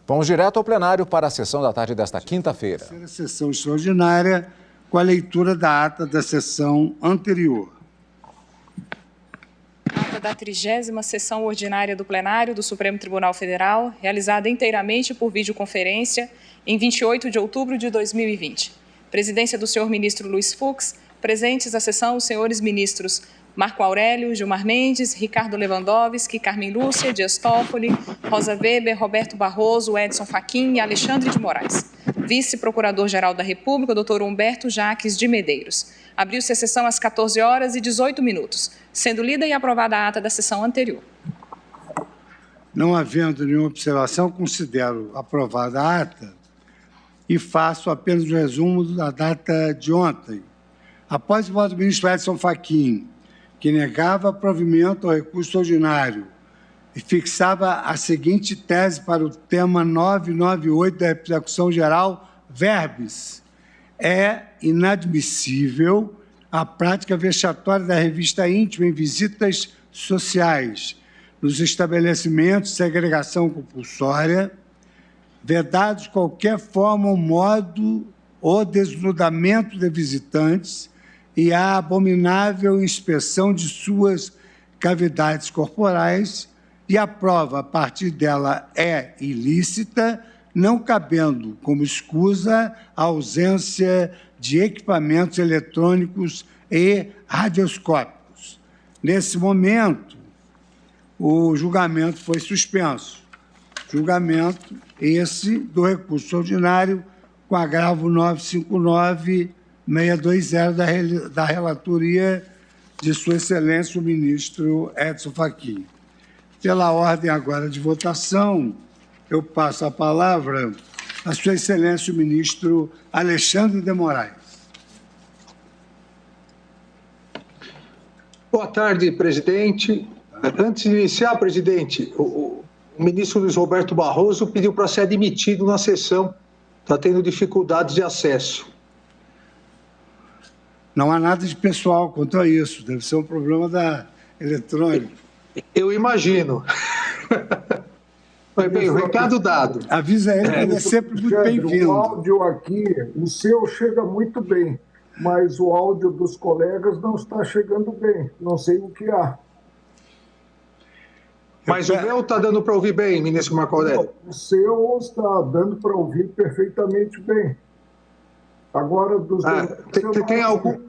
Vamos direto ao plenário para a sessão da tarde desta quinta-feira. A sessão extraordinária com a leitura da ata da sessão anterior. Ata da 30ª sessão ordinária do plenário do Supremo Tribunal Federal, realizada inteiramente por videoconferência em 28 de outubro de 2020. Presidência do senhor ministro Luiz Fux, presentes à sessão os senhores ministros Marco Aurélio, Gilmar Mendes, Ricardo Lewandowski, Carmen Lúcia, Dias Toffoli, Rosa Weber, Roberto Barroso, Edson Fachin e Alexandre de Moraes. Vice-procurador-geral da República, Dr. Humberto Jaques de Medeiros. Abriu-se a sessão às 14h18, sendo lida e aprovada a ata da sessão anterior. Não havendo nenhuma observação, considero aprovada a ata e faço apenas um resumo da data de ontem. Após o voto do ministro Edson Fachin, que negava provimento ao recurso ordinário e fixava a seguinte tese para o tema 998 da repercussão geral, verbis: é inadmissível a prática vexatória da revista íntima em visitas sociais, nos estabelecimentos de segregação compulsória, vedados qualquer forma ou modo o desnudamento de visitantes e a abominável inspeção de suas cavidades corporais, e a prova a partir dela é ilícita, não cabendo como escusa a ausência de equipamentos eletrônicos e radioscópicos. Nesse momento, o julgamento foi suspenso. Julgamento esse do recurso ordinário com agravo 959-620 da relatoria de Sua Excelência o ministro Edson Fachin. Pela ordem agora de votação, eu passo a palavra a Sua Excelência o ministro Alexandre de Moraes. Boa tarde, presidente. Antes de iniciar, presidente, o ministro Luiz Roberto Barroso pediu para ser admitido na sessão. Está tendo dificuldades de acesso. Não há nada de pessoal quanto a isso. Deve ser um problema da eletrônica. Eu imagino. Mas bem, o recado dado. Avisa ele que ele é sempre muito bem-vindo. O áudio aqui, o seu chega muito bem, mas o áudio dos colegas não está chegando bem. Não sei o que há. Mas o meu está dando para ouvir bem, ministro Marco Aurélio? O seu está dando para ouvir perfeitamente bem. Agora, dos tem algum...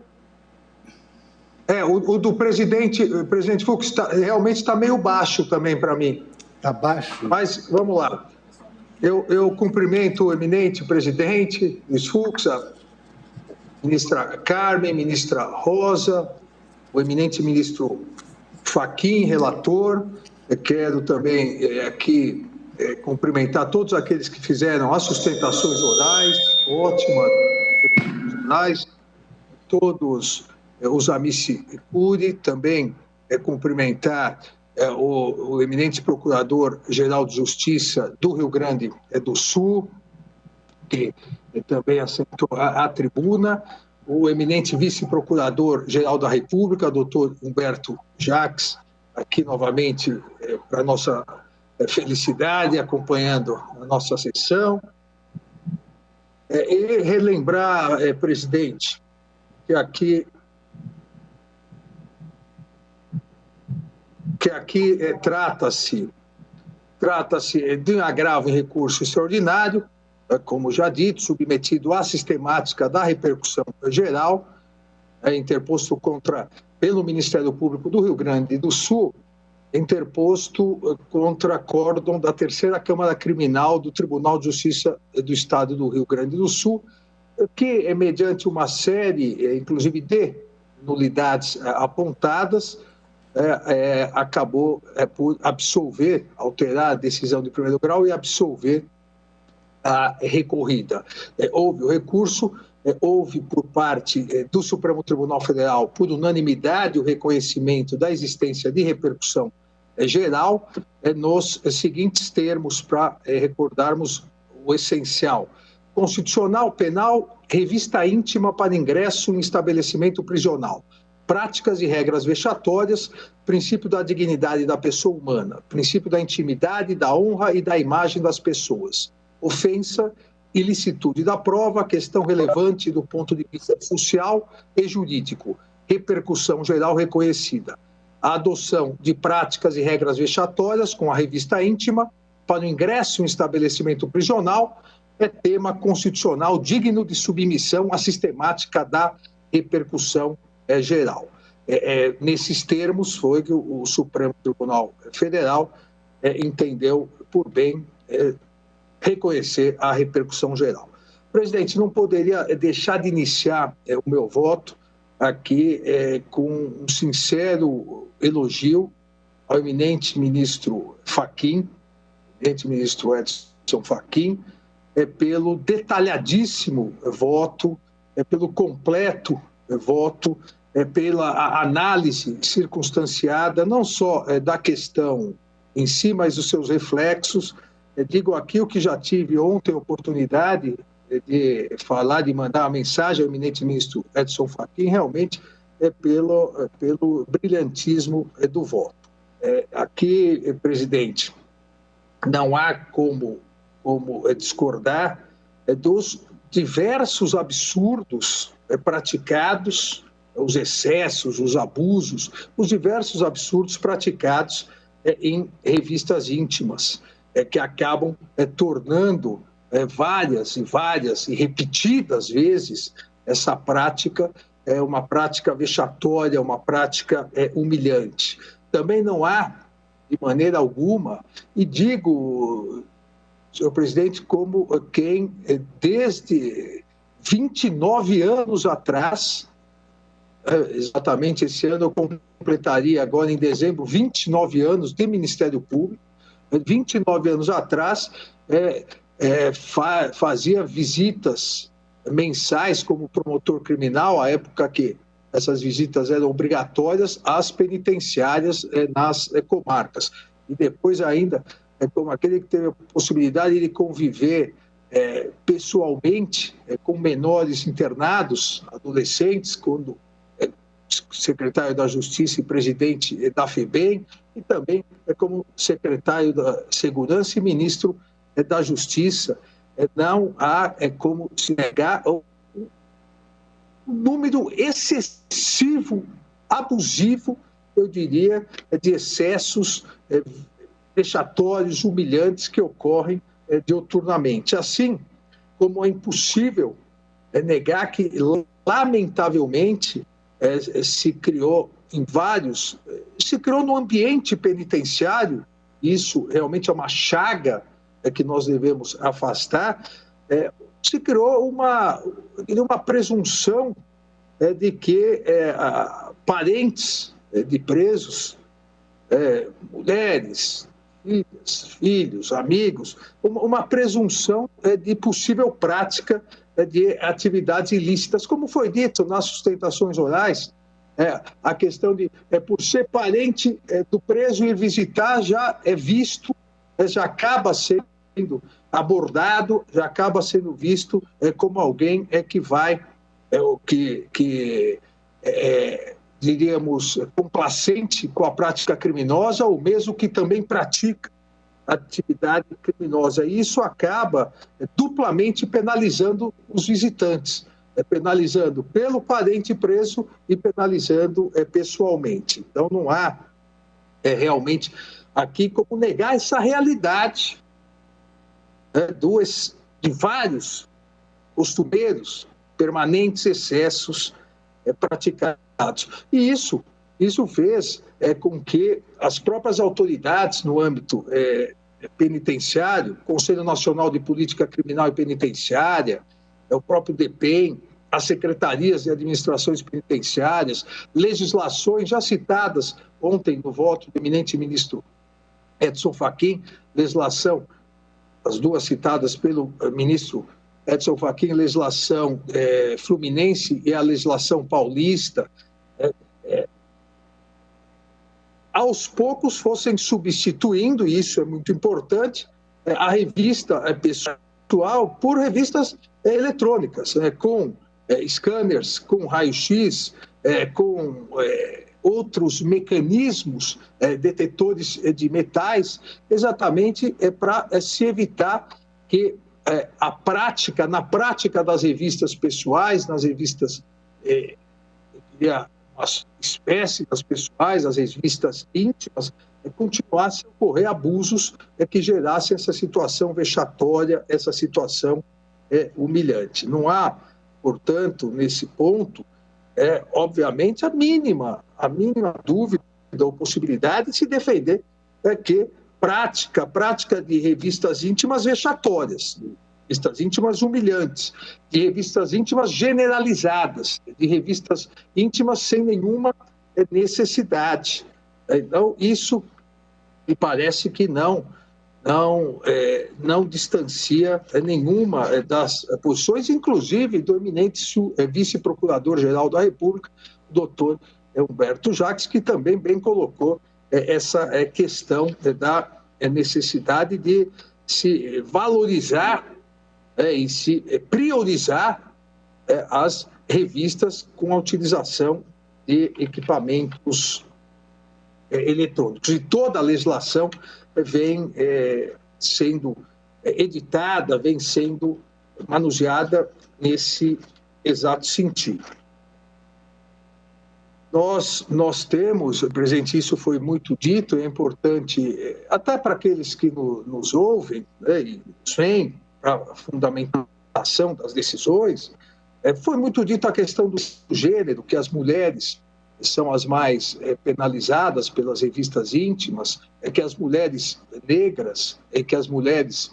o do presidente Fux realmente está meio baixo também para mim. Está baixo? Mas vamos lá. Eu cumprimento o eminente presidente Luiz Fux, a ministra Carmen, ministra Rosa, o eminente ministro Fachin, relator. Eu quero também aqui cumprimentar todos aqueles que fizeram as sustentações orais, ótimas, todos os amici curi, também cumprimentar o eminente procurador-geral de Justiça do Rio Grande do Sul, que também assentou a tribuna, o eminente vice-procurador-geral da República, doutor Humberto Jaques, aqui novamente para nossa felicidade, acompanhando a nossa sessão. E relembrar, presidente, que aqui trata-se de um agravo em recurso extraordinário, como já dito, submetido à sistemática da repercussão geral, interposto pelo Ministério Público do Rio Grande do Sul, interposto contra acórdão da Terceira Câmara Criminal do Tribunal de Justiça do Estado do Rio Grande do Sul, que, mediante uma série, inclusive, de nulidades apontadas, acabou por absolver, alterar a decisão de primeiro grau e absolver a recorrida. Houve o recurso, houve por parte do Supremo Tribunal Federal, por unanimidade, o reconhecimento da existência de repercussão geral, nos seguintes termos, para recordarmos o essencial: constitucional, penal, revista íntima para ingresso em estabelecimento prisional. práticas e regras vexatórias, princípio da dignidade da pessoa humana, princípio da intimidade, da honra e da imagem das pessoas, ofensa, ilicitude da prova, questão relevante do ponto de vista social e jurídico, repercussão geral reconhecida, a adoção de práticas e regras vexatórias com a revista íntima para o ingresso em estabelecimento prisional é tema constitucional digno de submissão à sistemática da repercussão geral. Nesses termos foi que o Supremo Tribunal Federal entendeu por bem reconhecer a repercussão geral. Presidente, não poderia deixar de iniciar o meu voto aqui com um sincero elogio ao eminente ministro Fachin, eminente ministro Edson Fachin, pelo detalhadíssimo voto, pelo completo voto, pela análise circunstanciada, não só da questão em si, mas dos seus reflexos. Digo aqui o que já tive ontem a oportunidade de falar, de mandar uma mensagem ao eminente ministro Edson Fachin, realmente pelo brilhantismo do voto. Aqui, presidente, não há como discordar dos diversos absurdos praticados, os excessos, os abusos, os diversos absurdos praticados em revistas íntimas, que acabam tornando várias e repetidas vezes essa prática uma prática vexatória, uma prática humilhante. Também não há, de maneira alguma, e digo, senhor presidente, como quem desde 29 anos atrás, exatamente esse ano eu completaria agora em dezembro 29 anos de Ministério Público, 29 anos atrás fazia visitas mensais como promotor criminal, à época que essas visitas eram obrigatórias, às penitenciárias nas comarcas. E depois ainda, como aquele que teve a possibilidade de conviver pessoalmente com menores internados, adolescentes, quando secretário da Justiça e presidente da FEBEM, e também como secretário da Segurança e ministro da Justiça. Não há como se negar um número excessivo, abusivo, eu diria, de excessos vexatórios, humilhantes que ocorrem diuturnamente. Assim como é impossível negar que, lamentavelmente, se criou no ambiente penitenciário, isso realmente é uma chaga que nós devemos afastar, se criou uma presunção de que parentes de presos, mulheres, filhos, amigos, uma presunção de possível prática de atividades ilícitas, como foi dito nas sustentações orais, a questão de, por ser parente do preso ir visitar, já é visto, já acaba sendo abordado, já acaba sendo visto como alguém que vai, diríamos, complacente com a prática criminosa, ou mesmo que também pratica atividade criminosa. E isso acaba duplamente penalizando os visitantes, penalizando pelo parente preso e penalizando pessoalmente. Então, não há realmente aqui como negar essa realidade de vários costumeiros, permanentes excessos praticados. E isso fez com que as próprias autoridades no âmbito penitenciário, Conselho Nacional de Política Criminal e Penitenciária, o próprio DEPEN, as secretarias de administrações penitenciárias, legislações já citadas ontem no voto do eminente ministro Edson Fachin, legislação, as duas citadas pelo ministro Edson Fachin, legislação fluminense e a legislação paulista, aos poucos fossem substituindo, e isso é muito importante, a revista pessoal por revistas eletrônicas, com scanners, com raio-x, com outros mecanismos, detetores de metais, exatamente para se evitar que na prática das revistas pessoais, nas revistas, as espécies pessoais, as revistas íntimas, continuassem a ocorrer abusos que gerassem essa situação vexatória, essa situação humilhante. Não há, portanto, nesse ponto, obviamente, a mínima dúvida ou possibilidade de se defender que prática de revistas íntimas vexatórias, revistas íntimas humilhantes, de revistas íntimas generalizadas, de revistas íntimas sem nenhuma necessidade. Então, isso me parece que não distancia nenhuma das posições, inclusive do eminente vice-procurador-geral da República, o doutor Humberto Jacques, que também bem colocou essa questão da necessidade de se valorizar e se priorizar as revistas com a utilização de equipamentos eletrônicos. E toda a legislação vem sendo editada, vem sendo manuseada nesse exato sentido. Nós temos, presidente, isso foi muito dito, é importante, até para aqueles que nos ouvem, e nos veem, para a fundamentação das decisões, foi muito dito a questão do gênero, que as mulheres são as mais penalizadas pelas revistas íntimas, que as mulheres negras, que as mulheres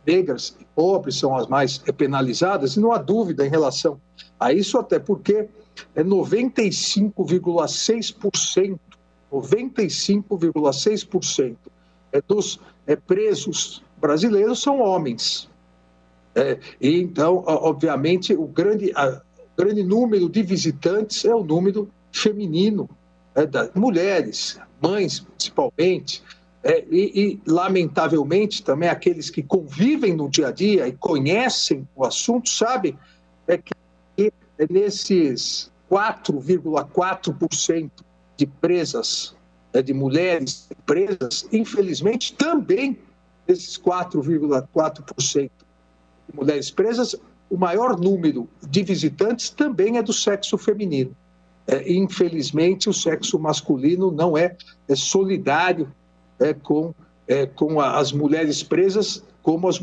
negras e pobres são as mais penalizadas, e não há dúvida em relação a isso, até porque 95,6% dos presos brasileiros são homens. E então, obviamente, o grande número de visitantes é o número feminino, das mulheres, mães principalmente, e, lamentavelmente, também aqueles que convivem no dia a dia e conhecem o assunto, sabem que nesses 4,4% de presas, de mulheres presas, infelizmente, também esses 4,4% de mulheres presas, o maior número de visitantes também é do sexo feminino. Infelizmente, o sexo masculino não é solidário com as mulheres presas, como as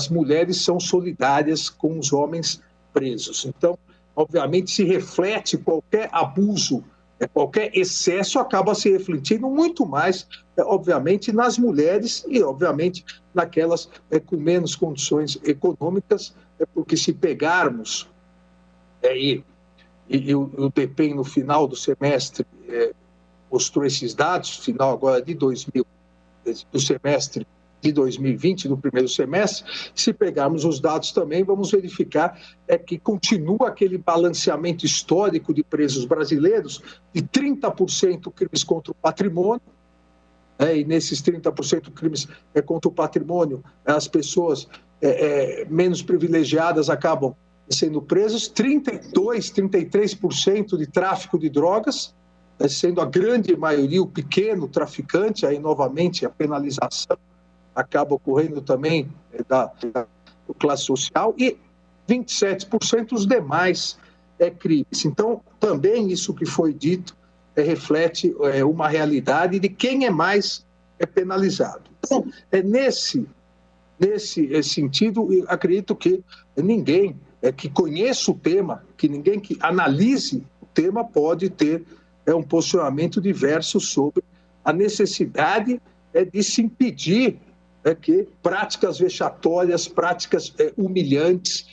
mulheres são solidárias com os homens presos. Então, obviamente, se reflete qualquer abuso, qualquer excesso acaba se refletindo muito mais, obviamente, nas mulheres e, obviamente, naquelas com menos condições econômicas, porque se pegarmos, e o DEPEN no final do semestre mostrou esses dados, final agora do semestre de 2020, no primeiro semestre, se pegarmos os dados também, vamos verificar que continua aquele balanceamento histórico de presos brasileiros de 30% crimes contra o patrimônio, e nesses 30% crimes contra o patrimônio, as pessoas menos privilegiadas acabam sendo presas, 33% de tráfico de drogas, sendo a grande maioria o pequeno traficante, aí novamente a penalização acaba ocorrendo também da classe social, e 27% os demais crimes. Então, também isso que foi dito reflete uma realidade de quem é mais penalizado. Então, nesse sentido, eu acredito que ninguém que conheça o tema, que ninguém que analise o tema pode ter um posicionamento diverso sobre a necessidade de se impedir que práticas vexatórias, práticas humilhantes,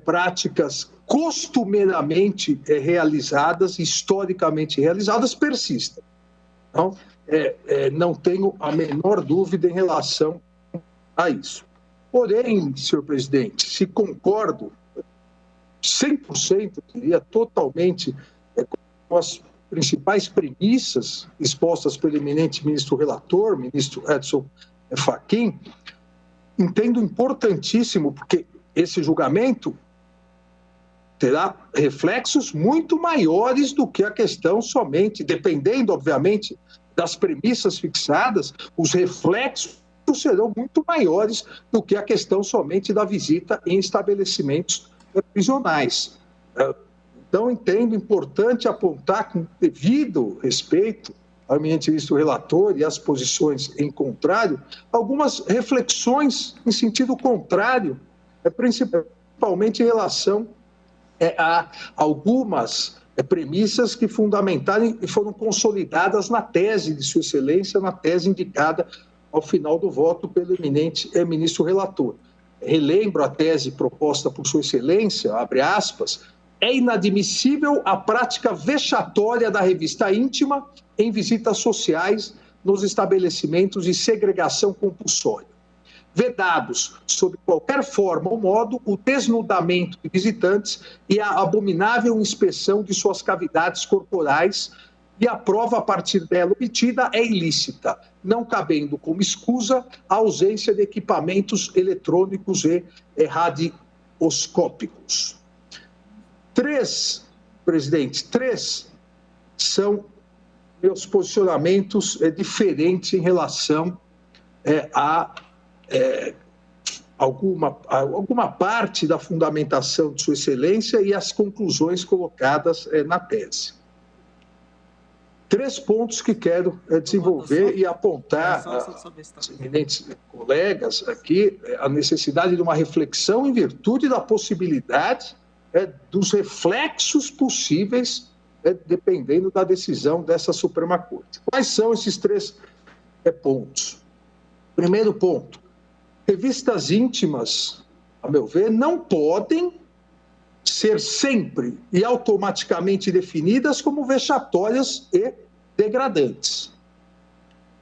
práticas costumeiramente realizadas, historicamente realizadas, persistam. Então, não tenho a menor dúvida em relação a isso. Porém, senhor presidente, se concordo 100%, diria totalmente, com as principais premissas expostas pelo eminente ministro relator, ministro Edson Fachin, entendo importantíssimo, porque esse julgamento terá reflexos muito maiores do que a questão somente, dependendo, obviamente, das premissas fixadas, os reflexos serão muito maiores do que a questão somente da visita em estabelecimentos prisionais. Então, entendo importante apontar com devido respeito ao eminente ministro relator e às posições em contrário, algumas reflexões em sentido contrário, principalmente em relação a algumas premissas que fundamentaram e foram consolidadas na tese de Sua Excelência, na tese indicada ao final do voto pelo eminente ministro relator. Relembro a tese proposta por Sua Excelência, abre aspas, é inadmissível a prática vexatória da revista íntima em visitas sociais nos estabelecimentos de segregação compulsória. Vedados, sob qualquer forma ou modo, o desnudamento de visitantes e a abominável inspeção de suas cavidades corporais, e a prova a partir dela obtida é ilícita, não cabendo como escusa a ausência de equipamentos eletrônicos e radioscópicos. Três são meus posicionamentos diferentes em relação a alguma parte da fundamentação de Sua Excelência e as conclusões colocadas na tese. 3 pontos que quero desenvolver e apontar aos eminentes colegas aqui a necessidade de uma reflexão em virtude da possibilidade dos reflexos possíveis dependendo da decisão dessa Suprema Corte. Quais são esses 3 pontos? Primeiro ponto, revistas íntimas, a meu ver, não podem ser sempre e automaticamente definidas como vexatórias e degradantes.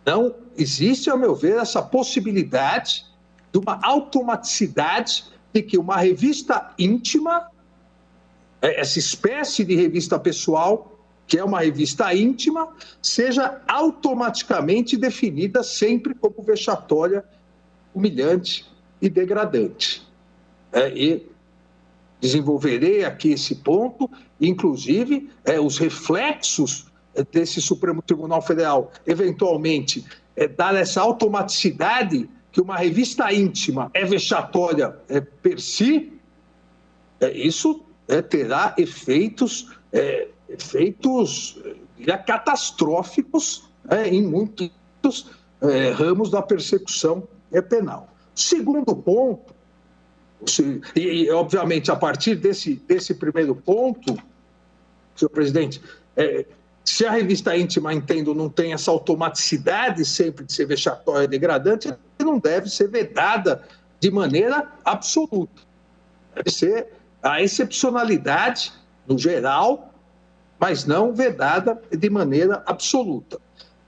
Não existe, a meu ver, essa possibilidade de uma automaticidade de que uma revista íntima, essa espécie de revista pessoal, que é uma revista íntima, seja automaticamente definida sempre como vexatória, humilhante e degradante. E desenvolverei aqui esse ponto, inclusive os reflexos desse Supremo Tribunal Federal, eventualmente, dar essa automaticidade que uma revista íntima é vexatória per si, isso terá efeitos catastróficos em muitos ramos da persecução penal. Segundo ponto, e obviamente a partir desse primeiro ponto, senhor presidente, se a revista íntima, entendo, não tem essa automaticidade sempre de ser vexatória e degradante, não deve ser vedada de maneira absoluta. Deve ser a excepcionalidade, no geral, mas não vedada de maneira absoluta.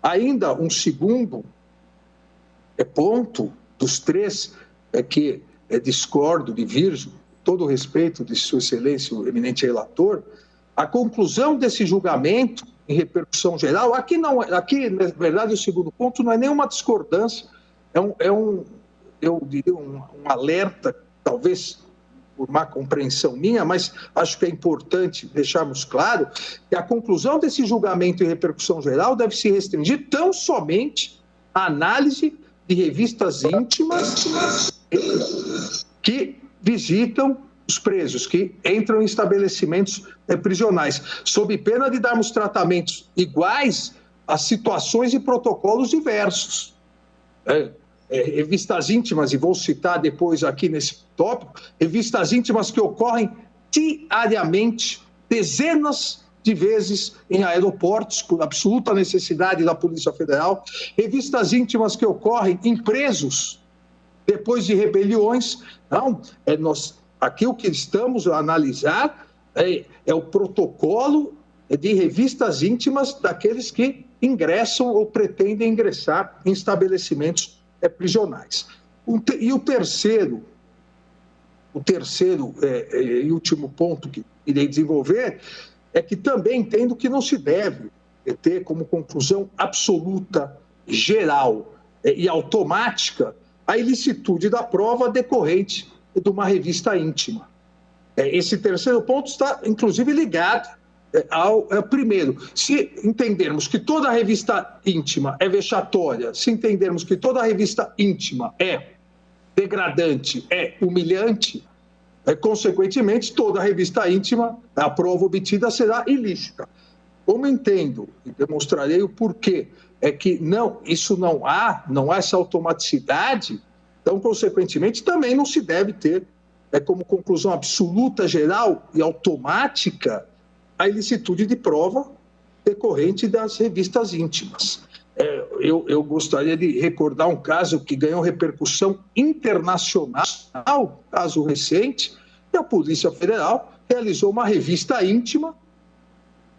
Ainda um segundo ponto dos 3 que discordo, diverjo, todo o respeito de Sua Excelência, o eminente relator, a conclusão desse julgamento em repercussão geral, aqui, na verdade, o segundo ponto não é nenhuma discordância, eu diria um alerta, talvez por má compreensão minha, mas acho que é importante deixarmos claro que a conclusão desse julgamento em repercussão geral deve se restringir tão somente à análise de revistas íntimas que visitam os presos, que entram em estabelecimentos prisionais, sob pena de darmos tratamentos iguais a situações e protocolos diversos. Revistas íntimas, e vou citar depois aqui nesse tópico, revistas íntimas que ocorrem diariamente, dezenas de vezes em aeroportos, por absoluta necessidade da Polícia Federal, revistas íntimas que ocorrem em presos, depois de rebeliões. Não, aqui o que estamos a analisar é o protocolo de revistas íntimas daqueles que ingressam ou pretendem ingressar em estabelecimentos prisionais. E o terceiro e último ponto que irei desenvolver é que também entendo que não se deve ter como conclusão absoluta, geral e automática a ilicitude da prova decorrente de uma revista íntima. Esse terceiro ponto está, inclusive, ligado ao primeiro. Se entendermos que toda revista íntima é vexatória, se entendermos que toda revista íntima é degradante, é humilhante, consequentemente, toda revista íntima, a prova obtida será ilícita. Como entendo, e demonstrarei o porquê, é que isso não há essa automaticidade, então, consequentemente, também não se deve ter como conclusão absoluta, geral e automática a ilicitude de prova decorrente das revistas íntimas. Eu gostaria de recordar um caso que ganhou repercussão internacional, caso recente, que a Polícia Federal realizou uma revista íntima,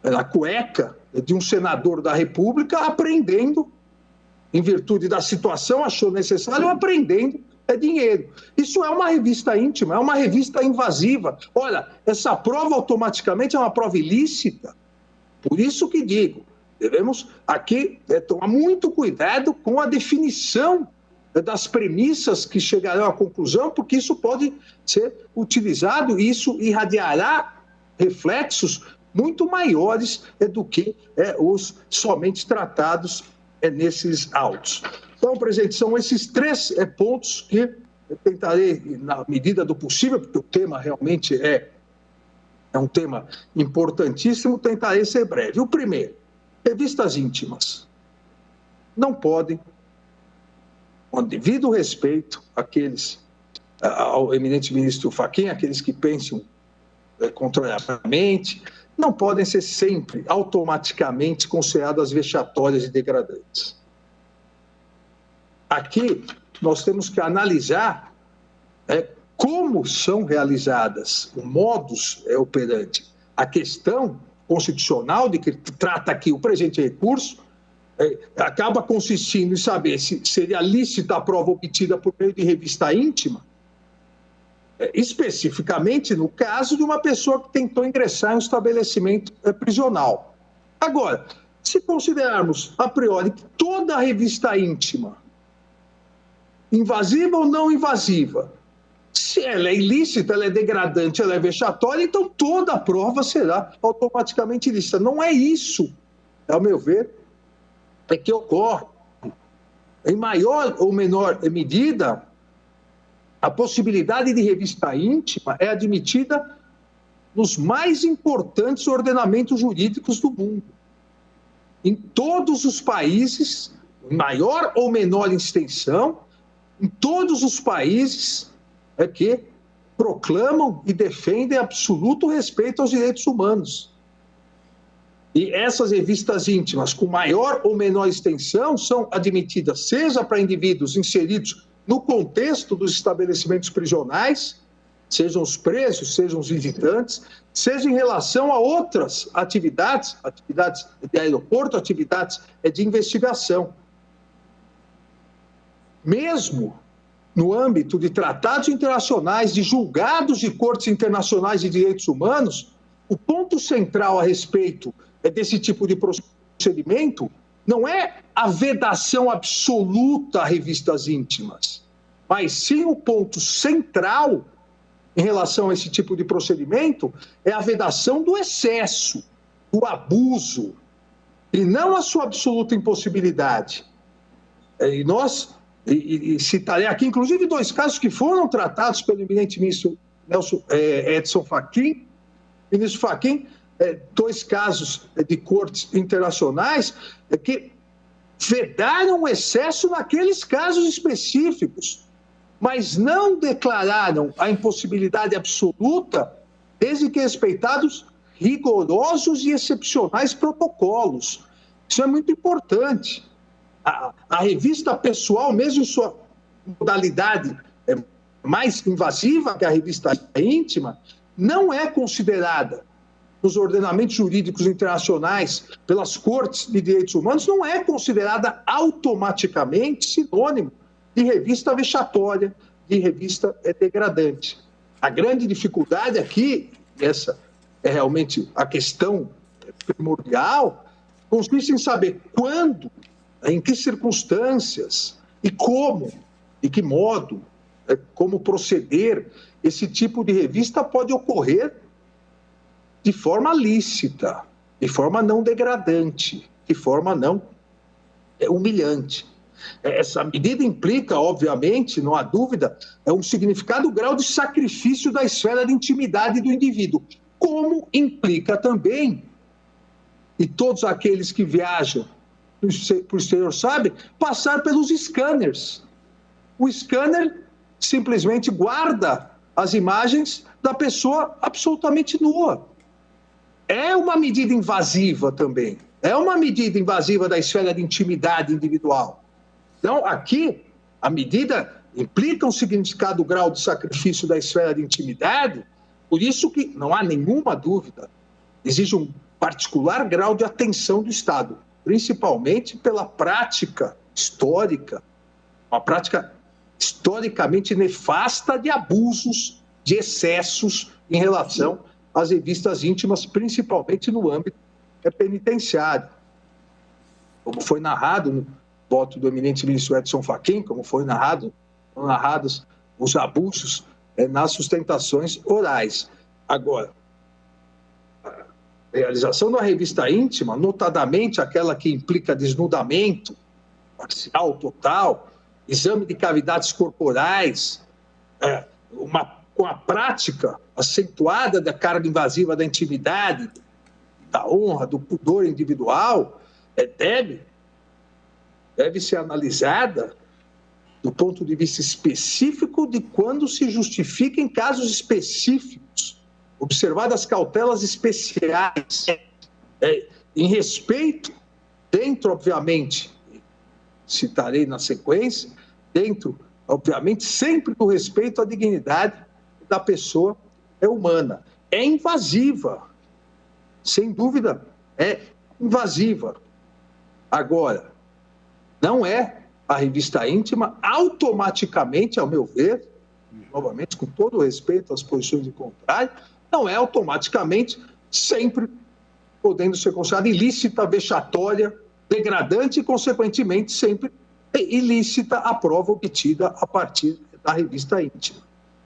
na cueca de um senador da República, apreendendo, em virtude da situação, achou necessário, apreendendo dinheiro. Isso é uma revista íntima, é uma revista invasiva. Olha, essa prova automaticamente é uma prova ilícita. Por isso que digo, devemos aqui tomar muito cuidado com a definição das premissas que chegarão à conclusão, porque isso pode ser utilizado e isso irradiará reflexos muito maiores do que os somente tratados nesses autos. Então, presidente, são esses três pontos que eu tentarei, na medida do possível, porque o tema realmente é um tema importantíssimo, tentarei ser breve. O primeiro, revistas íntimas não podem, com devido respeito ao eminente ministro Fachin, aqueles que pensam contrariamente, não podem ser sempre, automaticamente, consideradas vexatórias e degradantes. Aqui, nós temos que analisar como são realizadas, o modus operandi. A questão constitucional de que trata aqui o presente recurso acaba consistindo em saber se seria lícita a prova obtida por meio de revista íntima, especificamente no caso de uma pessoa que tentou ingressar em um estabelecimento prisional. Agora, se considerarmos a priori que toda revista íntima, invasiva ou não invasiva, se ela é ilícita, ela é degradante, ela é vexatória, então toda a prova será automaticamente ilícita. Não é isso, ao meu ver, que ocorre. Em maior ou menor medida, a possibilidade de revista íntima é admitida nos mais importantes ordenamentos jurídicos do mundo. Em todos os países, em maior ou menor extensão, em todos os países que proclamam e defendem absoluto respeito aos direitos humanos. E essas revistas íntimas, com maior ou menor extensão, são admitidas seja para indivíduos inseridos no contexto dos estabelecimentos prisionais, sejam os presos, sejam os visitantes, seja em relação a outras atividades de aeroporto, atividades de investigação. Mesmo no âmbito de tratados internacionais, de julgados de cortes internacionais de direitos humanos, o ponto central a respeito desse tipo de procedimento não é a vedação absoluta a revistas íntimas, mas sim o ponto central em relação a esse tipo de procedimento é a vedação do excesso, do abuso, e não a sua absoluta impossibilidade. E citarei aqui, inclusive, dois casos que foram tratados pelo eminente ministro Edson Fachin. Ministro Fachin, dois casos de cortes internacionais que vedaram o excesso naqueles casos específicos, mas não declararam a impossibilidade absoluta, desde que respeitados rigorosos e excepcionais protocolos. Isso é muito importante. A revista pessoal, mesmo em sua modalidade mais invasiva que a revista íntima, não é considerada nos ordenamentos jurídicos internacionais pelas cortes de direitos humanos, não é considerada automaticamente sinônimo de revista vexatória, de revista degradante. A grande dificuldade aqui, essa é realmente a questão primordial, consiste em saber quando, em que circunstâncias e como, de que modo como proceder, esse tipo de revista pode ocorrer de forma lícita, de forma não degradante, de forma não humilhante. Essa medida implica, obviamente, não há dúvida, um significado grau de sacrifício da esfera de intimidade do indivíduo, como implica também, e todos aqueles que viajam para o exterior sabem, passar pelos scanners. O scanner simplesmente guarda as imagens da pessoa absolutamente nua. É uma medida invasiva também. É uma medida invasiva da esfera de intimidade individual. Então, aqui, a medida implica um significado grau de sacrifício da esfera de intimidade, por isso que, não há nenhuma dúvida, exige um particular grau de atenção do Estado, principalmente pela prática histórica, uma prática historicamente nefasta de abusos, de excessos em relação às revistas íntimas, principalmente no âmbito penitenciário. Como foi narrado no voto do eminente ministro Edson Fachin, como foram narrados os abusos nas sustentações orais. Agora, a realização da revista íntima, notadamente aquela que implica desnudamento parcial, total, exame de cavidades corporais, com a prática acentuada da carga invasiva da intimidade, da honra, do pudor individual, deve ser analisada do ponto de vista específico de quando se justifica em casos específicos, observadas cautelas especiais, em respeito, dentro, obviamente, citarei na sequência, dentro, obviamente, sempre do respeito à dignidade da pessoa humana. É invasiva, sem dúvida, é invasiva. Agora, não é a revista íntima automaticamente, ao meu ver, novamente, com todo o respeito às posições de contrário, não é automaticamente sempre podendo ser considerada ilícita, vexatória, degradante e, consequentemente, sempre ilícita a prova obtida a partir da revista íntima.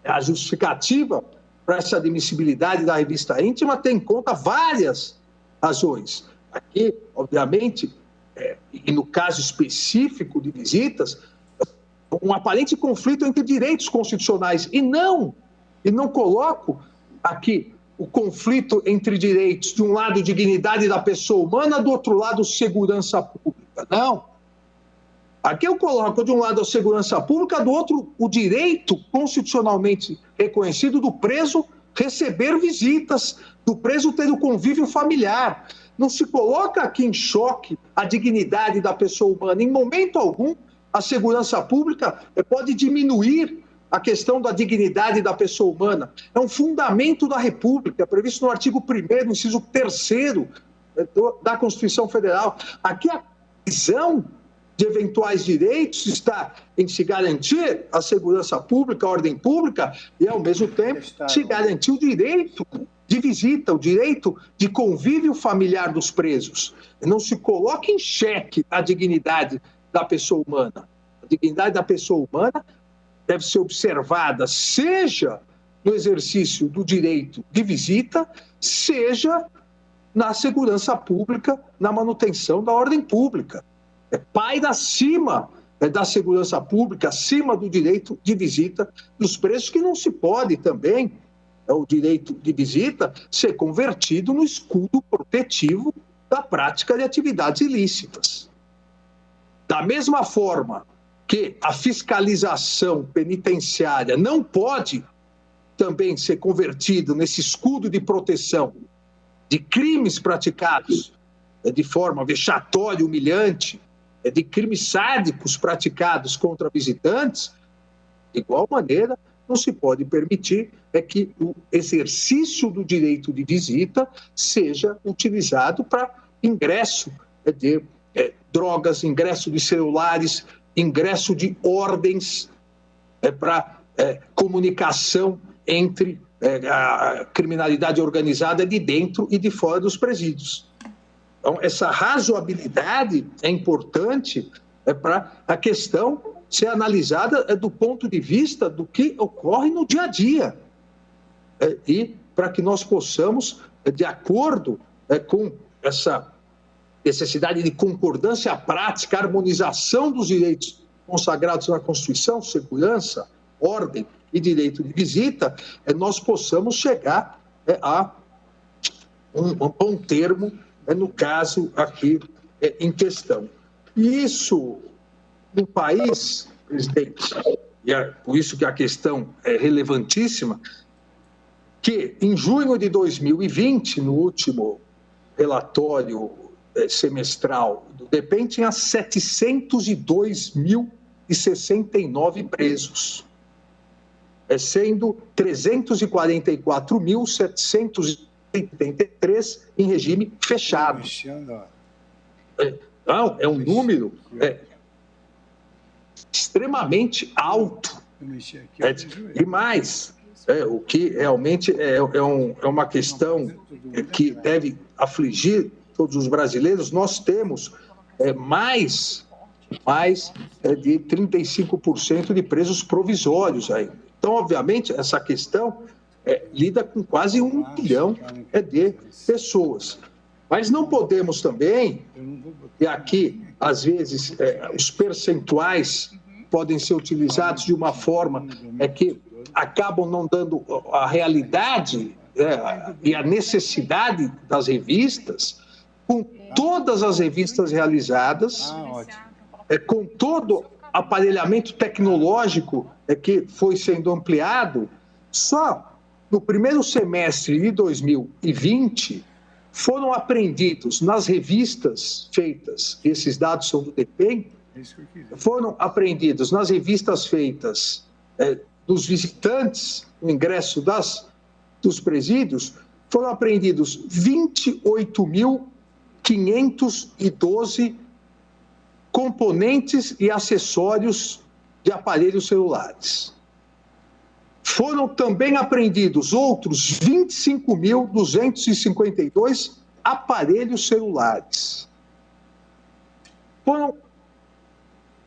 A justificativa para essa admissibilidade da revista íntima tem em conta várias razões. Aqui, obviamente, e no caso específico de visitas, um aparente conflito entre direitos constitucionais e não coloco aqui o conflito entre direitos, de um lado, dignidade da pessoa humana, do outro lado, segurança pública. Não. Aqui eu coloco, de um lado, a segurança pública, do outro, o direito constitucionalmente reconhecido do preso receber visitas, do preso ter o convívio familiar. Não se coloca aqui em choque a dignidade da pessoa humana. Em momento algum, a segurança pública pode diminuir a questão da dignidade da pessoa humana. É um fundamento da República, previsto no artigo 1º, inciso 3º da Constituição Federal. Aqui a visão de eventuais direitos está em se garantir a segurança pública, a ordem pública, e, ao mesmo tempo, se garantir o direito de visita, o direito de convívio familiar dos presos. Não se coloca em xeque a dignidade da pessoa humana. A dignidade da pessoa humana deve ser observada, seja no exercício do direito de visita, seja na segurança pública, na manutenção da ordem pública. Paira acima da segurança pública, acima do direito de visita dos presos, que não se pode também, o direito de visita, ser convertido no escudo protetivo da prática de atividades ilícitas. Da mesma forma que a fiscalização penitenciária não pode também ser convertida nesse escudo de proteção de crimes praticados de forma vexatória, humilhante, de crimes sádicos praticados contra visitantes, de igual maneira, não se pode permitir que o exercício do direito de visita seja utilizado para ingresso de drogas, ingresso de celulares, ingresso de ordens para comunicação entre a criminalidade organizada de dentro e de fora dos presídios. Então, essa razoabilidade é importante para a questão ser analisada do ponto de vista do que ocorre no dia a dia. E para que nós possamos, de acordo com essa necessidade de concordância prática, harmonização dos direitos consagrados na Constituição, segurança, ordem e direito de visita, nós possamos chegar a um bom termo, no caso aqui em questão. E isso, no país, presidente, e é por isso que a questão é relevantíssima, que em junho de 2020, no último relatório semestral do DEPEN, tinha 702.069 presos, sendo 344.783 em regime fechado. Não, é um número extremamente alto. E mais, o que realmente é uma questão que deve afligir todos os brasileiros, nós temos mais de 35% de presos provisórios ainda. Então, obviamente, essa questão lida com quase 1 milhão de pessoas. Mas não podemos também, e aqui, às vezes, os percentuais podem ser utilizados de uma forma que acabam não dando a realidade e a necessidade das revistas, com todas as revistas realizadas, com todo aparelhamento tecnológico que foi sendo ampliado, só no primeiro semestre de 2020 foram apreendidos nas revistas feitas, esses dados são do DEPEN, foram apreendidos nas revistas feitas dos visitantes no ingresso dos presídios, foram apreendidos 28.512 componentes e acessórios de aparelhos celulares. Foram também apreendidos outros 25.252 aparelhos celulares. Foram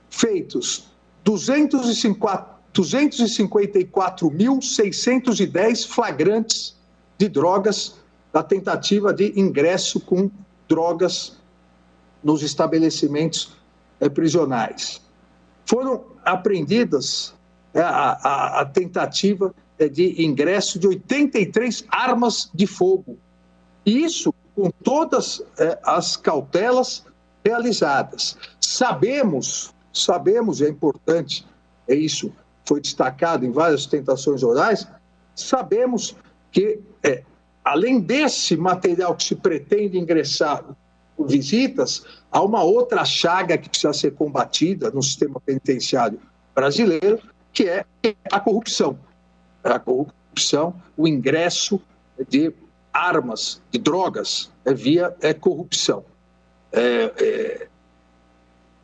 feitos 254.610 flagrantes de drogas da tentativa de ingresso com drogas nos estabelecimentos prisionais. Foram apreendidas a tentativa de ingresso de 83 armas de fogo. E isso com todas as cautelas realizadas. Sabemos, e é importante, isso foi destacado em várias sustentações orais, sabemos que, além desse material que se pretende ingressar por visitas, há uma outra chaga que precisa ser combatida no sistema penitenciário brasileiro, que é a corrupção. A corrupção, o ingresso de armas, de drogas, via corrupção.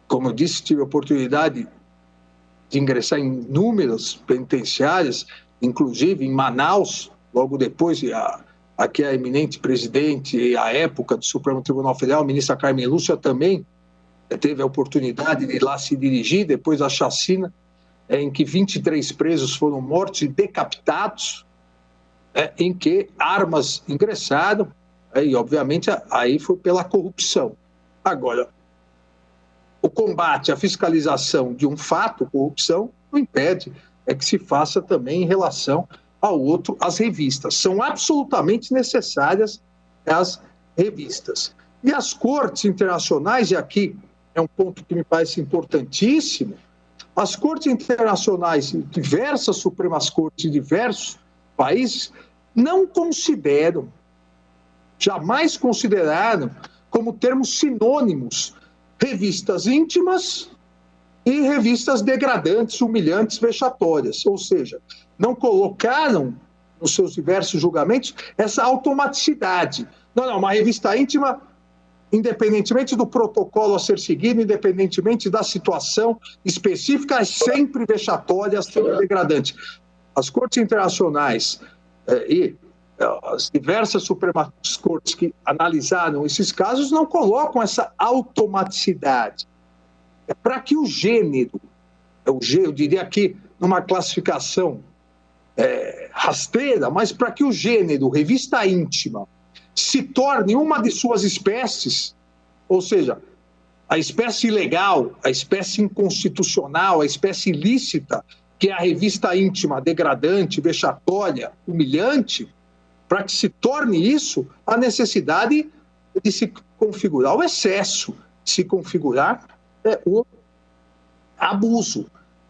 Como eu disse, tive a oportunidade de ingressar em inúmeras penitenciárias, inclusive em Manaus, logo depois, aqui a eminente presidente, à época do Supremo Tribunal Federal, a ministra Carmen Lúcia, também teve a oportunidade de ir lá se dirigir, depois da chacina, em que 23 presos foram mortos e decapitados, em que armas ingressaram, e obviamente aí foi pela corrupção. Agora, o combate à fiscalização de um fato, corrupção, não impede que se faça também em relação ao outro, as revistas. São absolutamente necessárias as revistas. E as cortes internacionais, e aqui é um ponto que me parece importantíssimo, as cortes internacionais, diversas Supremas Cortes de diversos países, não consideram, jamais consideraram como termos sinônimos revistas íntimas e revistas degradantes, humilhantes, vexatórias. Ou seja, não colocaram nos seus diversos julgamentos essa automaticidade. Não, uma revista íntima, independentemente do protocolo a ser seguido, independentemente da situação específica, é sempre vexatória, sempre degradante. As cortes internacionais e as diversas Supremas Cortes que analisaram esses casos não colocam essa automaticidade. É para que o gênero eu diria que numa classificação rasteira, mas para que o gênero revista íntima se torne uma de suas espécies, ou seja, a espécie ilegal, a espécie inconstitucional, a espécie ilícita, que é a revista íntima degradante, vexatória, humilhante, para que se torne isso, a necessidade de se configurar o excesso, de se configurar o abuso.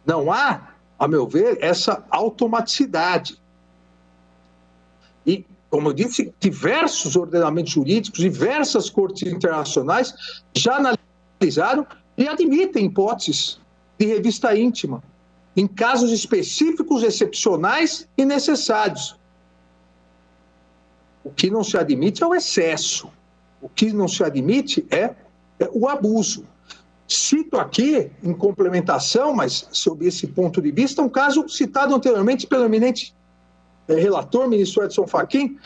Não há, a meu ver, essa automaticidade. E, como eu disse, diversos ordenamentos jurídicos, diversas cortes internacionais já analisaram e admitem hipóteses de revista íntima, em casos específicos, excepcionais e necessários. O que não se admite é o excesso. O que não se admite é o abuso. Cito aqui, em complementação, mas sob esse ponto de vista, um caso citado anteriormente pelo eminente relator, ministro Edson Fachin,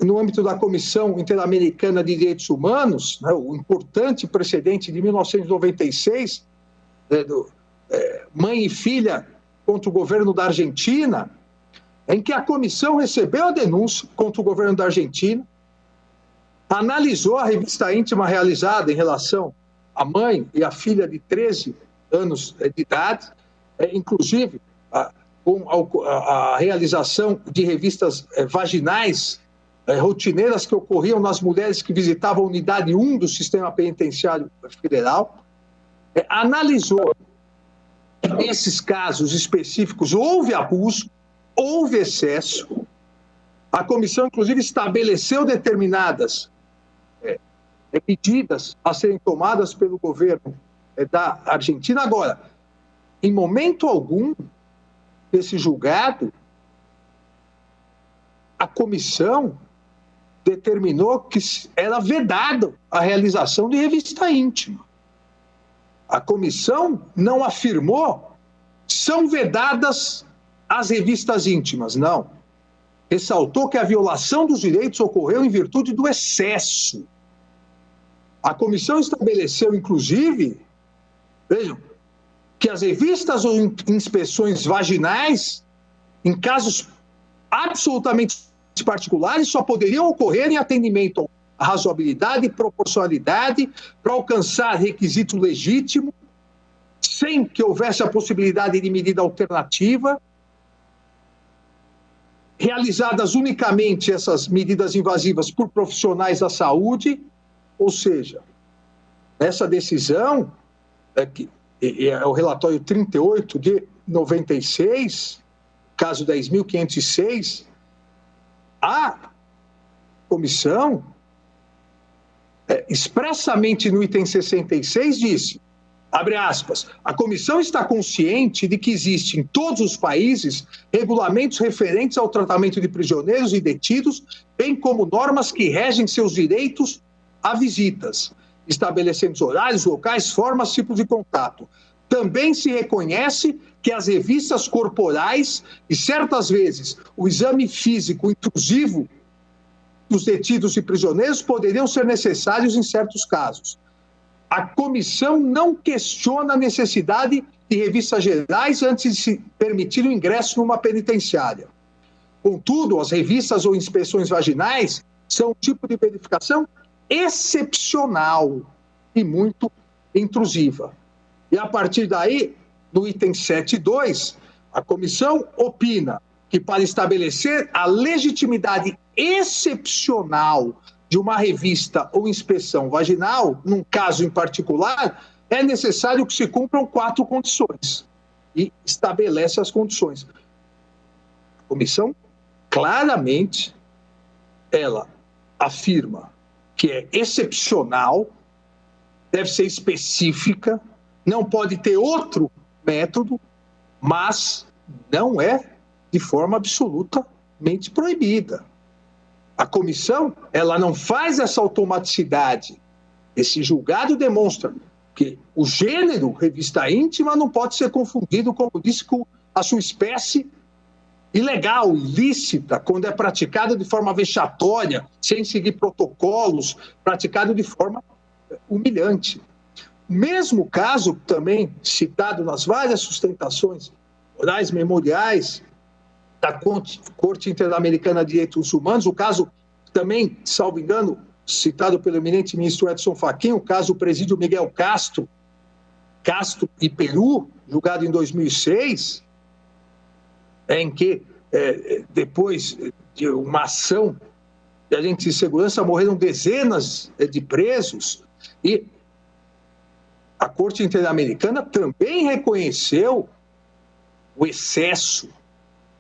no âmbito da Comissão Interamericana de Direitos Humanos, né, o importante precedente de 1996, mãe e filha contra o governo da Argentina, em que a comissão recebeu a denúncia contra o governo da Argentina, analisou a revista íntima realizada em relação à mãe e à filha de 13 anos de idade, inclusive com a realização de revistas vaginais rotineiras que ocorriam nas mulheres que visitavam a unidade 1 do Sistema Penitenciário Federal, analisou esses casos específicos, houve abuso, houve excesso. A comissão, inclusive, estabeleceu determinadas medidas a serem tomadas pelo governo da Argentina. Agora, em momento algum desse julgado, a comissão determinou que era vedada a realização de revista íntima. A comissão não afirmou que são vedadas as revistas íntimas, não. Ressaltou que a violação dos direitos ocorreu em virtude do excesso. A comissão estabeleceu, inclusive, vejam, que as revistas ou inspeções vaginais, em casos absolutamente particulares, só poderiam ocorrer em atendimento à razoabilidade e proporcionalidade para alcançar requisito legítimo, sem que houvesse a possibilidade de medida alternativa, realizadas unicamente essas medidas invasivas por profissionais da saúde, ou seja, essa decisão, é o relatório 38 de 96, caso 10.506, a comissão, expressamente no item 66, disse, abre aspas, a comissão está consciente de que existe em todos os países regulamentos referentes ao tratamento de prisioneiros e detidos, bem como normas que regem seus direitos a visitas, estabelecendo os horários, locais, formas, tipos de contato. Também se reconhece que as revistas corporais e, certas vezes, o exame físico intrusivo dos detidos e prisioneiros poderiam ser necessários em certos casos. A comissão não questiona a necessidade de revistas gerais antes de se permitir o ingresso numa penitenciária. Contudo, as revistas ou inspeções vaginais são um tipo de verificação excepcional e muito intrusiva. E a partir daí, no item 7.2, a comissão opina que para estabelecer a legitimidade excepcional de uma revista ou inspeção vaginal, num caso em particular, é necessário que se cumpram 4 condições. E estabelece as condições. A comissão, claramente, ela afirma que é excepcional, deve ser específica, não pode ter outro método, mas não é de forma absolutamente proibida. A comissão, ela não faz essa automaticidade. Esse julgado demonstra que o gênero revista íntima não pode ser confundido, como disse, com a sua espécie ilegal, ilícita, quando é praticado de forma vexatória, sem seguir protocolos, praticado de forma humilhante. mesmo caso também citado nas várias sustentações orais memoriais da Corte Interamericana de Direitos Humanos, o caso também, salvo engano, citado pelo eminente ministro Edson Fachin, o caso do presídio Miguel Castro e Peru, julgado em 2006, em que, depois de uma ação de agentes de segurança, morreram dezenas de presos, e a Corte Interamericana também reconheceu o excesso,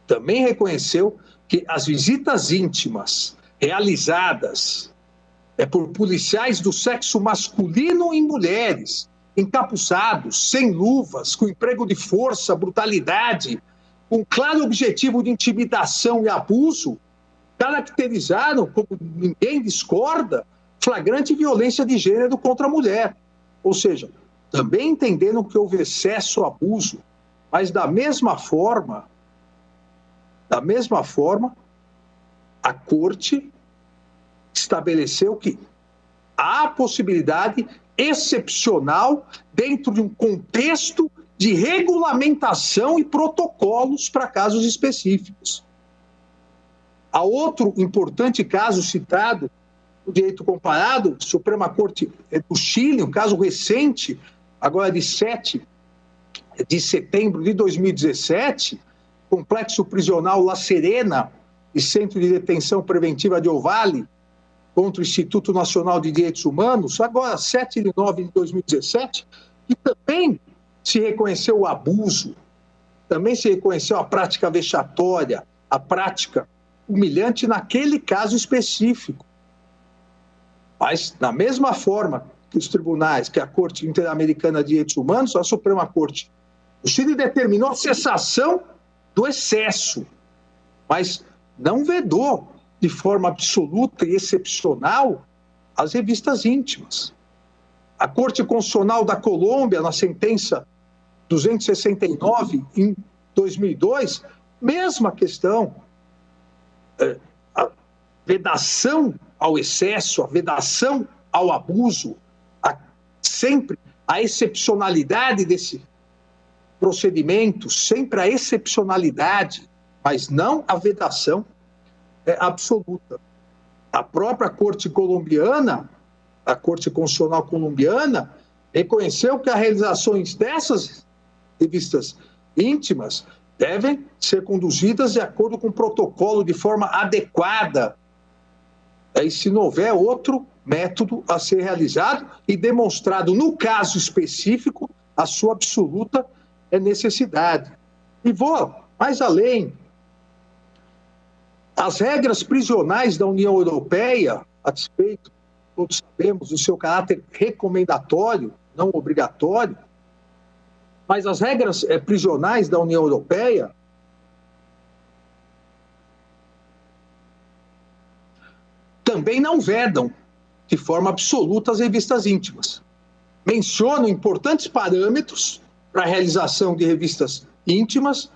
também reconheceu que as visitas íntimas realizadas por policiais do sexo masculino em mulheres, encapuçados, sem luvas, com emprego de força, brutalidade, com claro objetivo de intimidação e abuso, caracterizaram, como ninguém discorda, flagrante violência de gênero contra a mulher. Ou seja, também entenderam que houve excesso ou abuso, mas da mesma forma, a Corte estabeleceu que há possibilidade excepcional dentro de um contexto de regulamentação e protocolos para casos específicos. Há outro importante caso citado no direito comparado, Suprema Corte do Chile, um caso recente, agora de 7 de setembro de 2017, Complexo Prisional La Serena e Centro de Detenção Preventiva de Ovalle, contra o Instituto Nacional de Direitos Humanos, agora 7 de nove de 2017, que também se reconheceu o abuso, também se reconheceu a prática vexatória, a prática humilhante naquele caso específico. Mas, da mesma forma que os tribunais, que a Corte Interamericana de Direitos Humanos, a Suprema Corte do Chile determinou a cessação do excesso, mas não vedou de forma absoluta e excepcional as revistas íntimas. A Corte Constitucional da Colômbia, na sentença 269, em 2002, mesma questão, a vedação ao excesso, a vedação ao abuso, sempre a excepcionalidade desse procedimento, sempre a excepcionalidade, mas não a vedação absoluta. A própria Corte colombiana, a Corte Constitucional colombiana, reconheceu que as realizações dessas revistas íntimas devem ser conduzidas de acordo com o protocolo, de forma adequada, e se não houver outro método a ser realizado e demonstrado, no caso específico, a sua absoluta necessidade. E vou mais além. As regras prisionais da União Europeia, a despeito, todos sabemos, do seu caráter recomendatório, não obrigatório, mas as regras prisionais da União Europeia também não vedam de forma absoluta as revistas íntimas. Mencionam importantes parâmetros para a realização de revistas íntimas,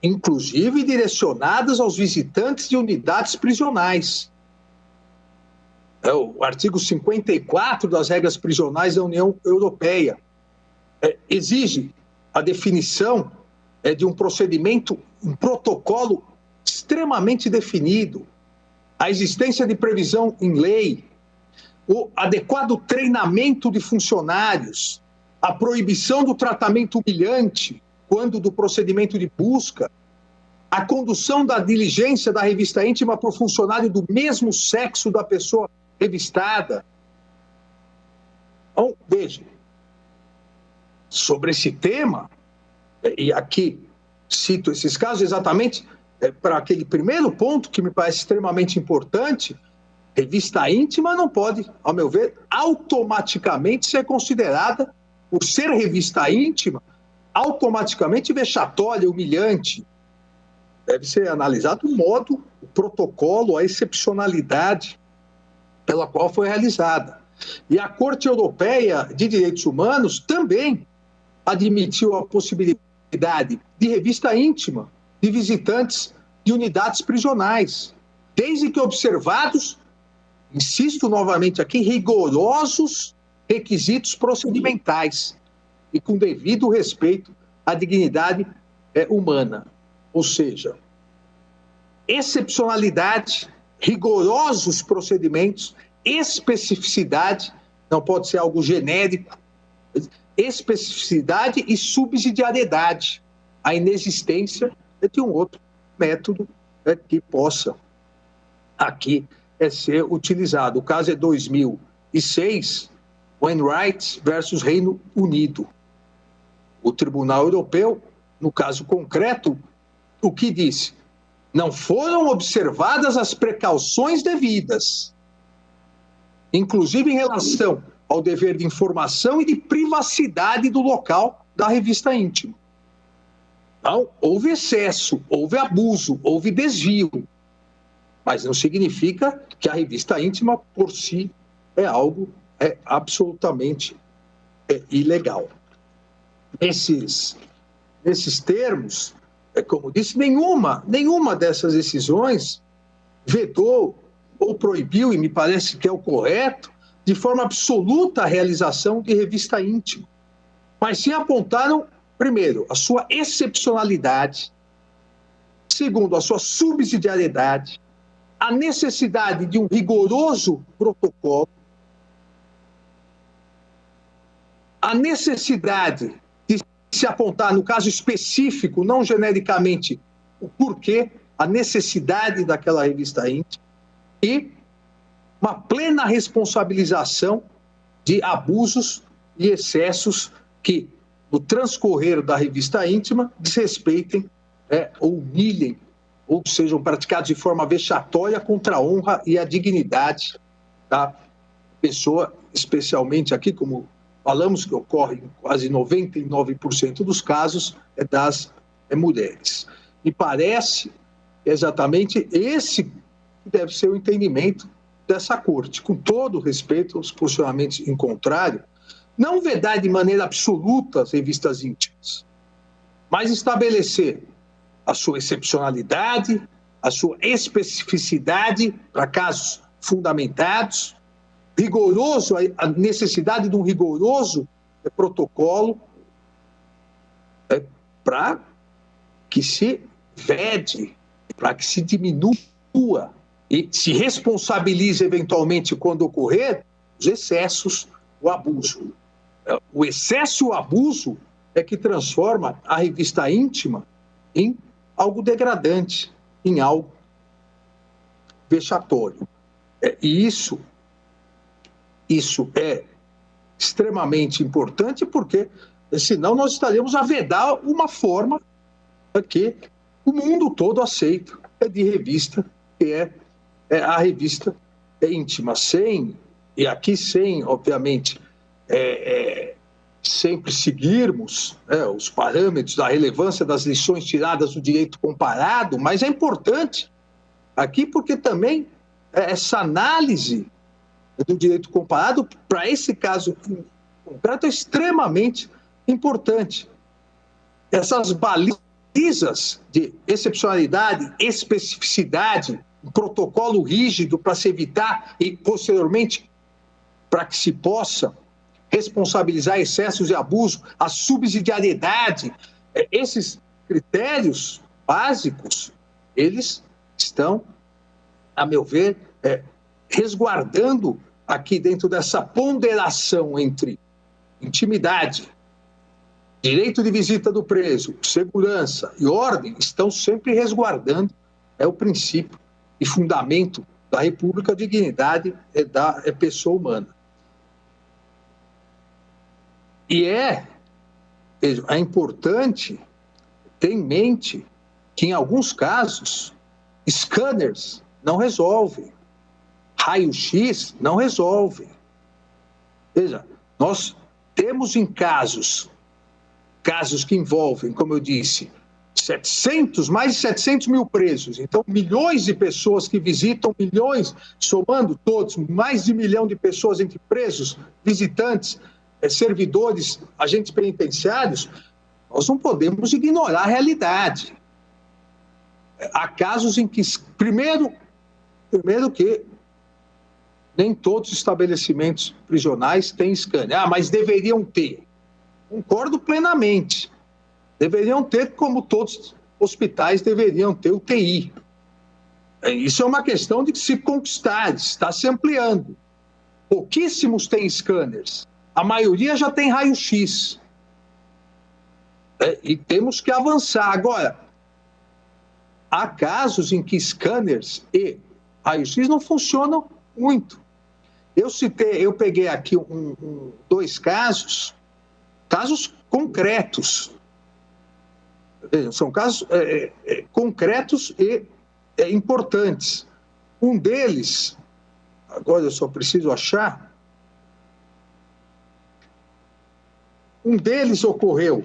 inclusive direcionadas aos visitantes de unidades prisionais. O artigo 54 das regras prisionais da União Europeia exige a definição de um procedimento, um protocolo extremamente definido, a existência de previsão em lei, o adequado treinamento de funcionários, a proibição do tratamento humilhante quando do procedimento de busca, a condução da diligência da revista íntima para o funcionário do mesmo sexo da pessoa revistada. Então, veja, sobre esse tema, e aqui cito esses casos exatamente para aquele primeiro ponto que me parece extremamente importante, revista íntima não pode, ao meu ver, automaticamente ser considerada, por ser revista íntima, automaticamente vexatória, humilhante. Deve ser analisado o modo, o protocolo, a excepcionalidade pela qual foi realizada. E a Corte Europeia de Direitos Humanos também admitiu a possibilidade de revista íntima de visitantes de unidades prisionais, desde que observados, insisto novamente aqui, rigorosos requisitos procedimentais e com devido respeito à dignidade humana. Ou seja, excepcionalidade, rigorosos procedimentos, especificidade, não pode ser algo genérico, especificidade e subsidiariedade, a inexistência de um outro método que possa aqui ser utilizado. O caso é 2006, Wainwright versus Reino Unido. O Tribunal Europeu, no caso concreto, o que disse? Não foram observadas as precauções devidas, inclusive em relação ao dever de informação e de privacidade do local da revista íntima. Então, houve excesso, houve abuso, houve desvio, mas não significa que a revista íntima, por si, é algo absolutamente ilegal. Nesses termos, como disse, nenhuma dessas decisões vedou ou proibiu, e me parece que é o correto, de forma absoluta a realização de revista íntima, mas sim apontaram, primeiro, a sua excepcionalidade, segundo, a sua subsidiariedade, a necessidade de um rigoroso protocolo, a necessidade de se apontar, no caso específico, não genericamente, o porquê, a necessidade daquela revista íntima e uma plena responsabilização de abusos e excessos que, no transcorrer da revista íntima, desrespeitem ou humilhem ou sejam praticados de forma vexatória contra a honra e a dignidade da pessoa, especialmente aqui, como falamos, que ocorre em quase 99% dos casos, das mulheres. Me parece exatamente esse que deve ser o entendimento dessa corte, com todo respeito aos posicionamentos em contrário, não vedar de maneira absoluta as revistas íntimas, mas estabelecer a sua excepcionalidade, a sua especificidade para casos fundamentados, rigoroso, a necessidade de um rigoroso protocolo para que se vede, para que se diminua e se responsabilize eventualmente quando ocorrer os excessos, o abuso. O excesso e o abuso é que transforma a revista íntima em algo degradante, em algo vexatório. E isso é extremamente importante porque, senão, nós estaríamos a vedar uma forma que o mundo todo aceita de revista, que é a revista íntima, e aqui sem, obviamente, sempre seguirmos os parâmetros da relevância das lições tiradas do direito comparado, mas é importante aqui porque também essa análise do direito comparado, para esse caso concreto, é extremamente importante. Essas balizas de excepcionalidade, especificidade, um protocolo rígido para se evitar e, posteriormente, para que se possa responsabilizar excessos e abusos, a subsidiariedade, esses critérios básicos, eles estão, a meu ver, resguardando aqui dentro dessa ponderação entre intimidade, direito de visita do preso, segurança e ordem, estão sempre resguardando o princípio e fundamento da República, a dignidade da pessoa humana. E é importante ter em mente que, em alguns casos, scanners não resolvem, raio-x não resolvem. Veja, nós temos em casos que envolvem, como eu disse, mais de 700 mil presos, então milhões de pessoas que visitam, milhões, somando todos, mais de 1 milhão de pessoas entre presos, visitantes, servidores, agentes penitenciários, nós não podemos ignorar a realidade. Há casos em que, primeiro que Nem todos os estabelecimentos prisionais têm scanner. Ah, mas deveriam ter. Concordo plenamente. Deveriam ter, como todos os hospitais deveriam ter UTI. Isso é uma questão de se conquistar, está se ampliando. Pouquíssimos têm scanners. A maioria já tem raio-x. E temos que avançar. Agora, há casos em que scanners e raio-x não funcionam muito. Eu peguei aqui dois casos concretos. São casos concretos e importantes. Um deles, agora eu só preciso achar, um deles ocorreu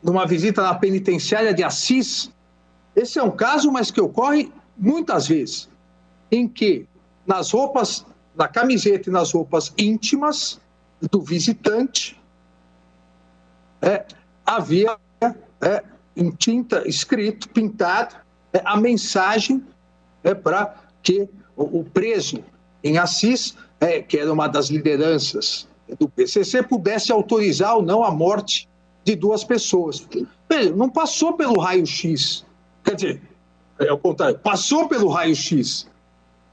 numa visita na penitenciária de Assis. Esse é um caso, mas que ocorre muitas vezes, em que na camiseta e nas roupas íntimas do visitante, havia em tinta escrito, pintado, a mensagem para que o preso em Assis, que era uma das lideranças do PCC, pudesse autorizar ou não a morte de duas pessoas. Não passou pelo raio-x, quer dizer, é o contrário, passou pelo raio-x,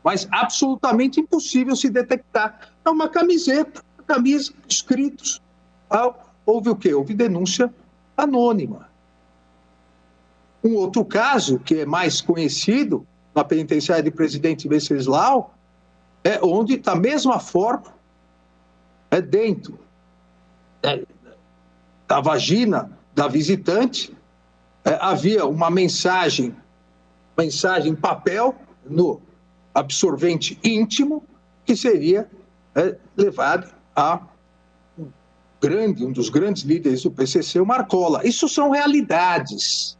mas absolutamente impossível se detectar. É uma camiseta, camisa, escritos. Houve o quê? Houve denúncia anônima. Um outro caso, que é mais conhecido, na penitenciária de Presidente Venceslau, onde, da mesma forma, dentro da vagina da visitante, havia uma mensagem em papel no absorvente íntimo, que seria levada a um dos grandes líderes do PCC, o Marcola. Isso são realidades.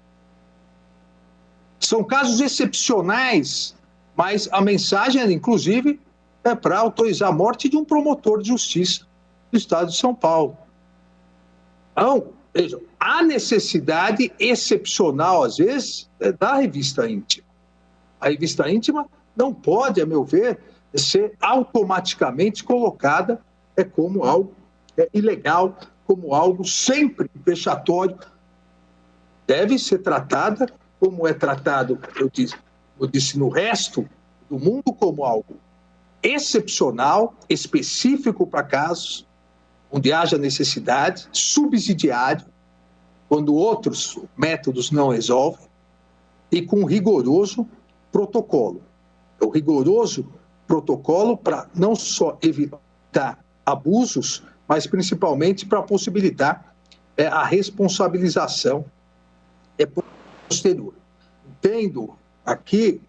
São casos excepcionais, mas a mensagem, inclusive, é para autorizar a morte de um promotor de justiça do Estado de São Paulo. Então, vejam, há necessidade excepcional, às vezes, da revista íntima. A revista íntima não pode, a meu ver, ser automaticamente colocada como algo ilegal, como algo sempre vexatório. Deve ser tratada como é tratado, eu disse, no resto do mundo, como algo excepcional, específico para casos onde haja necessidade, subsidiário, quando outros métodos não resolvem, e com rigoroso protocolo. O rigoroso protocolo para não só evitar abusos, mas principalmente para possibilitar a responsabilização posterior. Entendo aqui,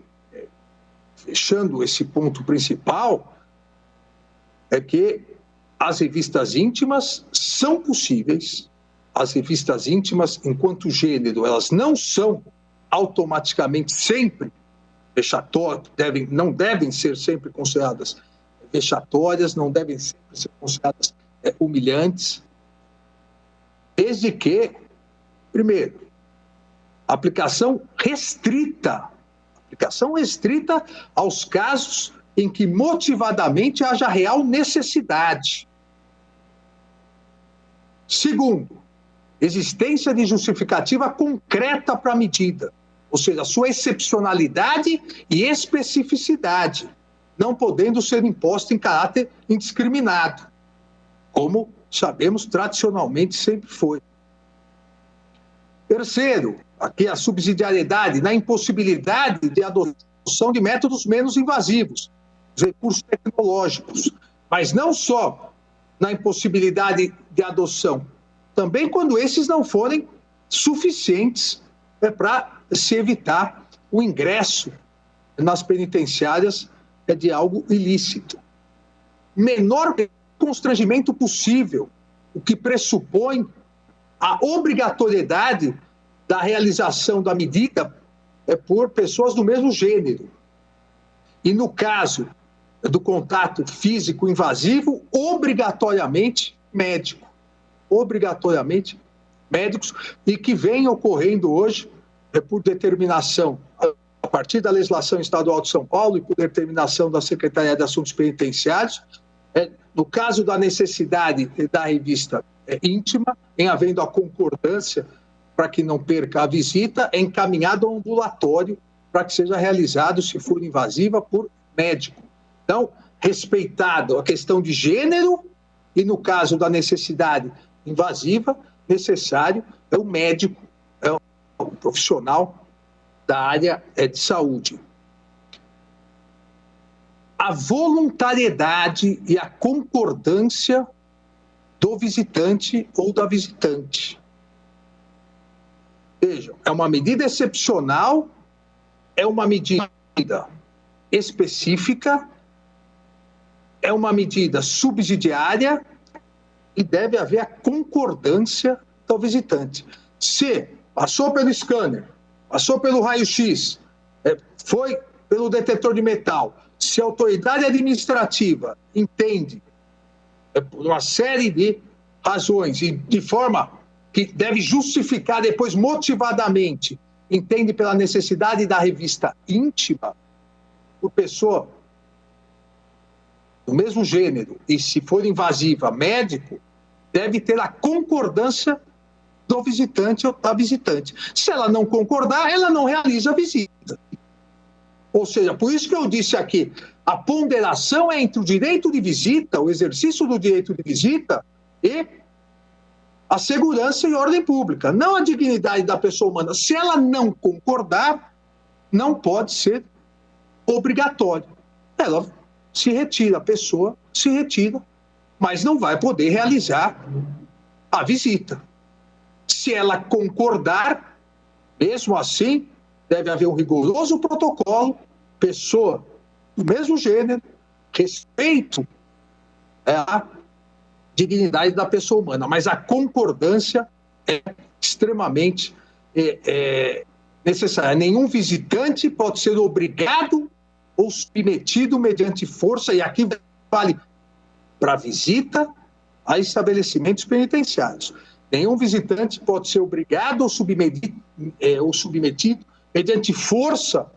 fechando esse ponto principal, que as revistas íntimas são possíveis. As revistas íntimas, enquanto gênero, elas não são automaticamente sempre vexatórias, não devem ser sempre consideradas vexatórias, não devem sempre ser consideradas humilhantes, desde que, primeiro, aplicação restrita aos casos em que motivadamente haja real necessidade. Segundo, existência de justificativa concreta para a medida, ou seja, a sua excepcionalidade e especificidade, não podendo ser imposta em caráter indiscriminado, como sabemos tradicionalmente sempre foi. Terceiro, aqui a subsidiariedade na impossibilidade de adoção de métodos menos invasivos, os recursos tecnológicos, mas não só na impossibilidade de adoção, também quando esses não forem suficientes para se evitar o ingresso nas penitenciárias de algo ilícito. Menor constrangimento possível, o que pressupõe a obrigatoriedade da realização da medida por pessoas do mesmo gênero. E no caso do contato físico invasivo, obrigatoriamente médicos, e que vem ocorrendo hoje por determinação partir da legislação estadual de São Paulo e por determinação da Secretaria de Assuntos Penitenciários, no caso da necessidade da revista íntima, em havendo a concordância para que não perca a visita, é encaminhado ao ambulatório para que seja realizado, se for invasiva, por médico. Então, respeitado a questão de gênero e, no caso da necessidade invasiva, necessário é o médico, é o profissional da área de saúde. A voluntariedade e a concordância do visitante ou da visitante. Vejam, é uma medida excepcional, é uma medida específica, é uma medida subsidiária e deve haver a concordância do visitante. Se passou pelo scanner, passou pelo raio-x, foi pelo detetor de metal, se a autoridade administrativa entende, por uma série de razões e de forma que deve justificar depois motivadamente, entende pela necessidade da revista íntima, por pessoa do mesmo gênero, e se for invasiva, médico, deve ter a concordância do visitante ou da visitante. Se ela não concordar, ela não realiza a visita. Ou seja, por isso que eu disse aqui, a ponderação é entre o direito de visita, o exercício do direito de visita e a segurança e ordem pública, não a dignidade da pessoa humana. Se ela não concordar, não pode ser obrigatório. Ela se retira, a pessoa se retira, mas não vai poder realizar a visita. Se ela concordar, mesmo assim, deve haver um rigoroso protocolo, pessoa do mesmo gênero, respeito à dignidade da pessoa humana, mas a concordância é extremamente necessária. Nenhum visitante pode ser obrigado ou submetido mediante força, e aqui vale para visita a estabelecimentos penitenciários. Nenhum visitante pode ser obrigado ou submetido mediante força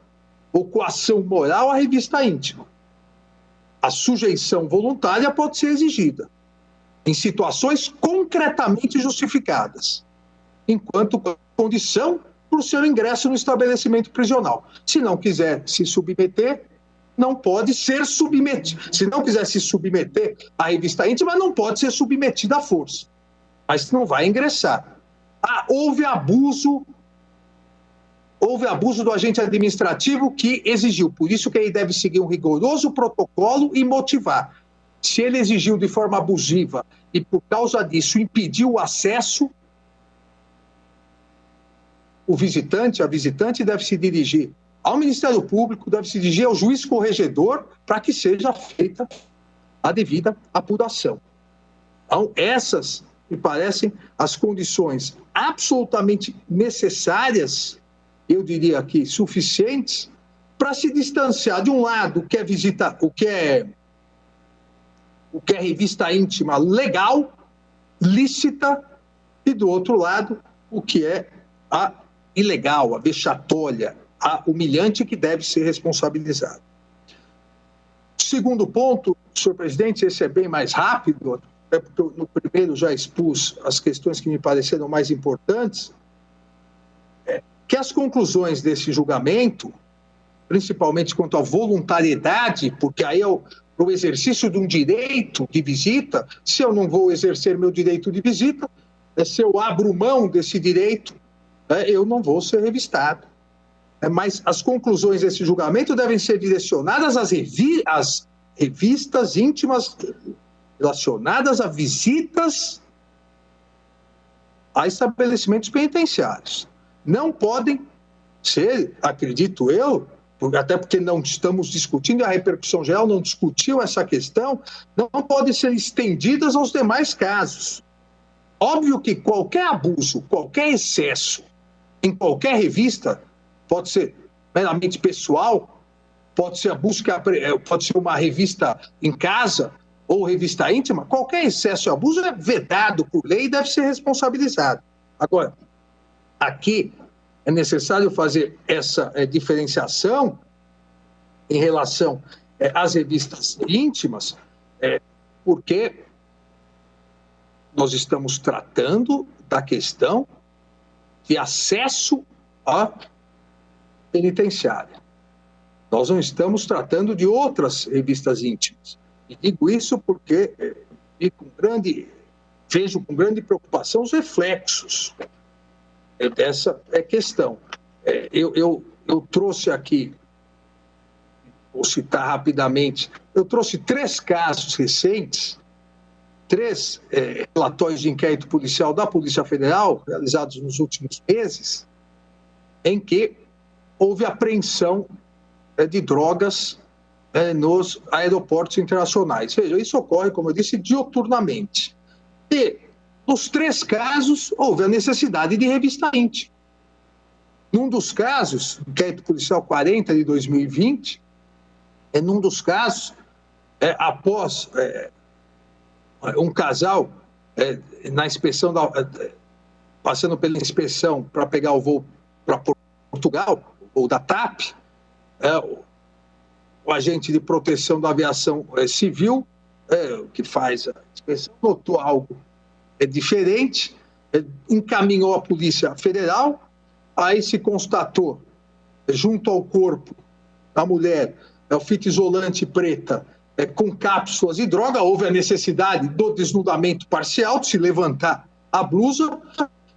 ou coação moral à revista íntima. A sujeição voluntária pode ser exigida em situações concretamente justificadas, enquanto condição para o seu ingresso no estabelecimento prisional. Se não quiser se submeter, não pode ser submetido. Se não quiser se submeter à revista íntima, não pode ser submetido à força. Mas não vai ingressar. Houve abuso do agente administrativo que exigiu. Por isso que ele deve seguir um rigoroso protocolo e motivar. Se ele exigiu de forma abusiva e, por causa disso, impediu o acesso, o visitante, a visitante deve se dirigir ao Ministério Público, deve se dirigir ao juiz corregedor para que seja feita a devida apuração. Então, essas me parecem as condições absolutamente necessárias, eu diria aqui, suficientes, para se distanciar, de um lado, o que é revista íntima legal, lícita, e do outro lado, o que é a ilegal, a vexatória, a humilhante, que deve ser responsabilizado. Segundo ponto, senhor presidente, esse é bem mais rápido, porque no primeiro já expus as questões que me pareceram mais importantes, que as conclusões desse julgamento, principalmente quanto à voluntariedade, porque aí é o exercício de um direito de visita. Se eu não vou exercer meu direito de visita, se eu abro mão desse direito, eu não vou ser revistado. Mas as conclusões desse julgamento devem ser direcionadas às revistas íntimas relacionadas a visitas a estabelecimentos penitenciários. Não podem ser, acredito eu, até porque não estamos discutindo, a repercussão geral não discutiu essa questão, não podem ser estendidas aos demais casos. Óbvio que qualquer abuso, qualquer excesso em qualquer revista, pode ser meramente pessoal, pode ser pode ser uma revista em casa ou revista íntima, qualquer excesso e abuso é vedado por lei e deve ser responsabilizado. Agora, aqui é necessário fazer essa diferenciação em relação às revistas íntimas, porque nós estamos tratando da questão de acesso à penitenciária. Nós não estamos tratando de outras revistas íntimas. E digo isso porque vejo com grande preocupação os reflexos dessa questão. Eu trouxe aqui, vou citar rapidamente, eu trouxe 3 casos recentes, 3 relatórios de inquérito policial da Polícia Federal, realizados nos últimos meses, em que houve apreensão de drogas nos aeroportos internacionais. Veja, isso ocorre, como eu disse, dioturnamente. E, nos 3 casos, houve a necessidade de revista íntima. Num dos casos, inquérito policial 40 de 2020, num dos casos, após um casal, na inspeção, passando pela inspeção para pegar o voo para Portugal, o voo da TAP, o agente de proteção da aviação civil, que faz a inspeção, notou algo diferente, encaminhou à Polícia Federal, aí se constatou, junto ao corpo da mulher, fita isolante preta, com cápsulas de droga, houve a necessidade do desnudamento parcial, de se levantar a blusa,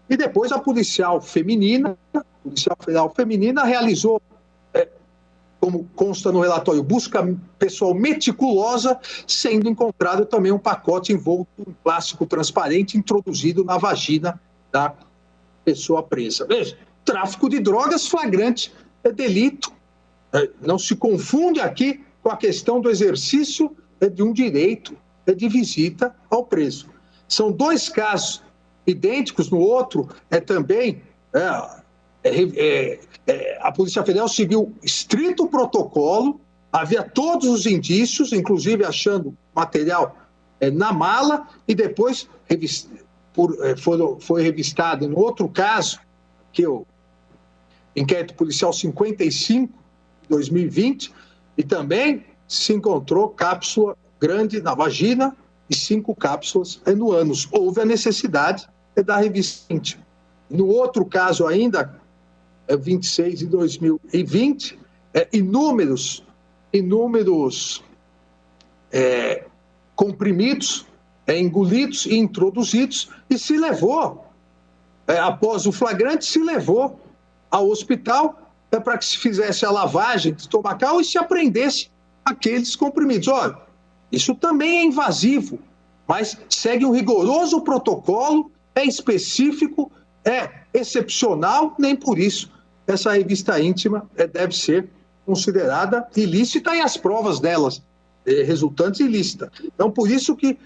e depois a policial federal feminina, realizou, como consta no relatório, busca pessoal meticulosa, sendo encontrado também um pacote envolto em plástico transparente introduzido na vagina da pessoa presa. Veja, tráfico de drogas flagrante é delito. Não se confunde aqui com a questão do exercício de um direito de visita ao preso. São 2 casos idênticos, no outro também a Polícia Federal seguiu estrito protocolo, havia todos os indícios, inclusive achando material na mala, e depois foi revistado, no outro caso, que é o inquérito policial 55, de 2020, e também se encontrou cápsula grande na vagina e 5 cápsulas no ânus. Houve a necessidade da revista íntima. No outro caso ainda, 26 de 2020, inúmeros comprimidos engolidos e introduzidos, e se levou, após o flagrante, se levou ao hospital para que se fizesse a lavagem estomacal e se apreendesse aqueles comprimidos. Olha, isso também é invasivo, mas segue um rigoroso protocolo, é específico, é excepcional, nem por isso essa revista íntima deve ser considerada ilícita e as provas delas resultantes ilícitas. Então, por isso que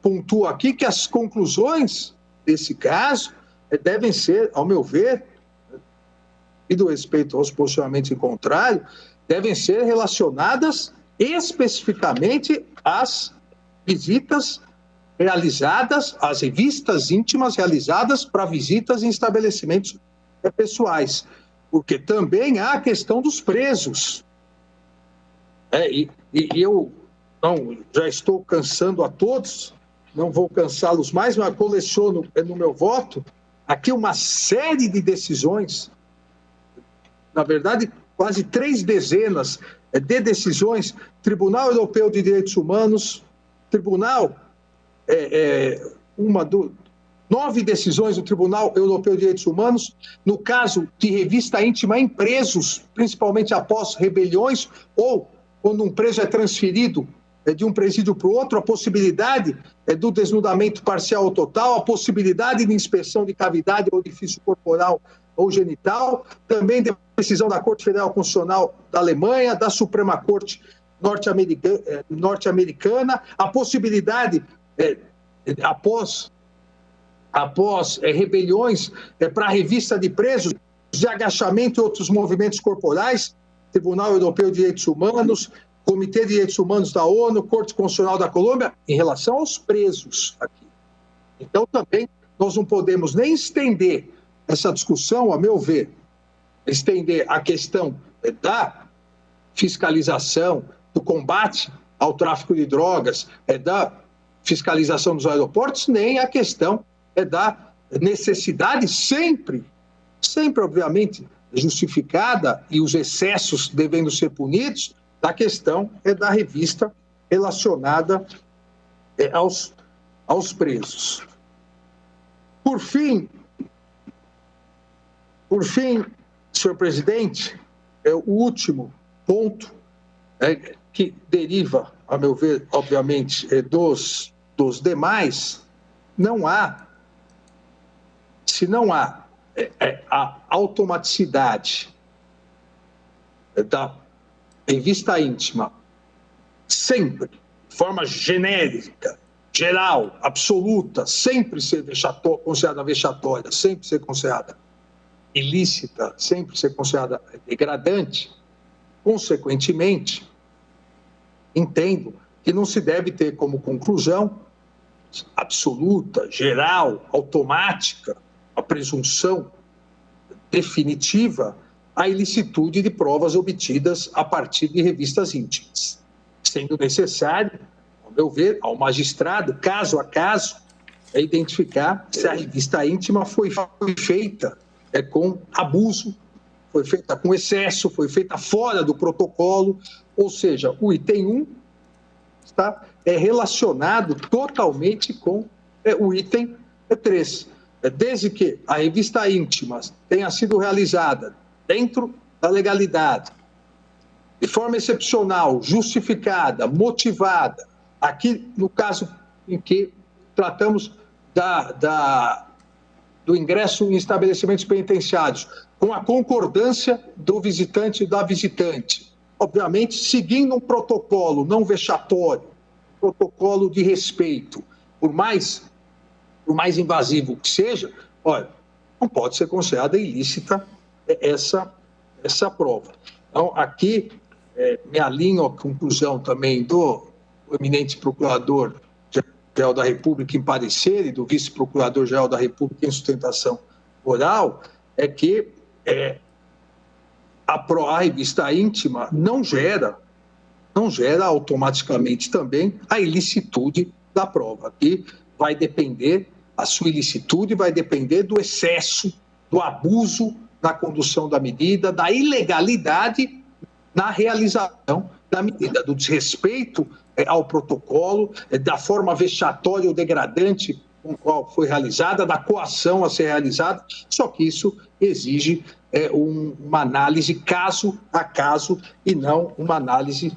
pontuo aqui que as conclusões desse caso devem ser, ao meu ver, e do respeito aos posicionamentos em contrário, devem ser relacionadas especificamente às visitas realizadas, às revistas íntimas realizadas para visitas em estabelecimentos pessoais, porque também há a questão dos presos. E eu já estou cansando a todos, não vou cansá-los mais, mas coleciono no meu voto aqui uma série de decisões, na verdade, quase 3 dezenas de decisões, Tribunal Europeu de Direitos Humanos, 9 decisões do Tribunal Europeu de Direitos Humanos, no caso de revista íntima em presos, principalmente após rebeliões, ou quando um preso é transferido de um presídio para o outro, a possibilidade do desnudamento parcial ou total, a possibilidade de inspeção de cavidade ou orifício corporal ou genital, também decisão da Corte Federal Constitucional da Alemanha, da Suprema Corte norte-americana, a possibilidade, após rebeliões para a revista de presos, de agachamento e outros movimentos corporais, Tribunal Europeu de Direitos Humanos, Comitê de Direitos Humanos da ONU, Corte Constitucional da Colômbia, em relação aos presos aqui. Então, também, nós não podemos nem estender essa discussão, a meu ver, estender a questão da fiscalização, do combate ao tráfico de drogas, da fiscalização dos aeroportos, nem a questão da necessidade sempre, obviamente, justificada e os excessos devendo ser punidos, da questão da revista relacionada aos presos. Por fim, senhor presidente, o último ponto que deriva, a meu ver, obviamente, dos demais, se não há a automaticidade da revista íntima, sempre, de forma genérica, geral, absoluta, sempre ser considerada vexatória, sempre ser considerada ilícita, sempre ser considerada degradante, consequentemente, entendo que não se deve ter como conclusão absoluta, geral, automática, a presunção definitiva a ilicitude de provas obtidas a partir de revistas íntimas, sendo necessário, ao meu ver, ao magistrado, caso a caso, identificar se a revista íntima foi feita com abuso, foi feita com excesso, foi feita fora do protocolo, ou seja, o item 1 está relacionado totalmente com o item 3. Desde que a revista íntima tenha sido realizada dentro da legalidade, de forma excepcional, justificada, motivada, aqui no caso em que tratamos do ingresso em estabelecimentos penitenciários, com a concordância do visitante e da visitante, obviamente seguindo um protocolo não vexatório, protocolo de respeito, por mais invasivo que seja, olha, não pode ser considerada ilícita essa prova. Então, aqui, me alinho à conclusão também do eminente Procurador-Geral da República em parecer e do Vice-Procurador-Geral da República em sustentação oral, é que a revista íntima não gera automaticamente também a ilicitude da prova. Aqui vai depender, a sua ilicitude vai depender do excesso, do abuso na condução da medida, da ilegalidade na realização da medida, do desrespeito ao protocolo, da forma vexatória ou degradante com a qual foi realizada, da coação a ser realizada, só que isso exige uma análise caso a caso e não uma análise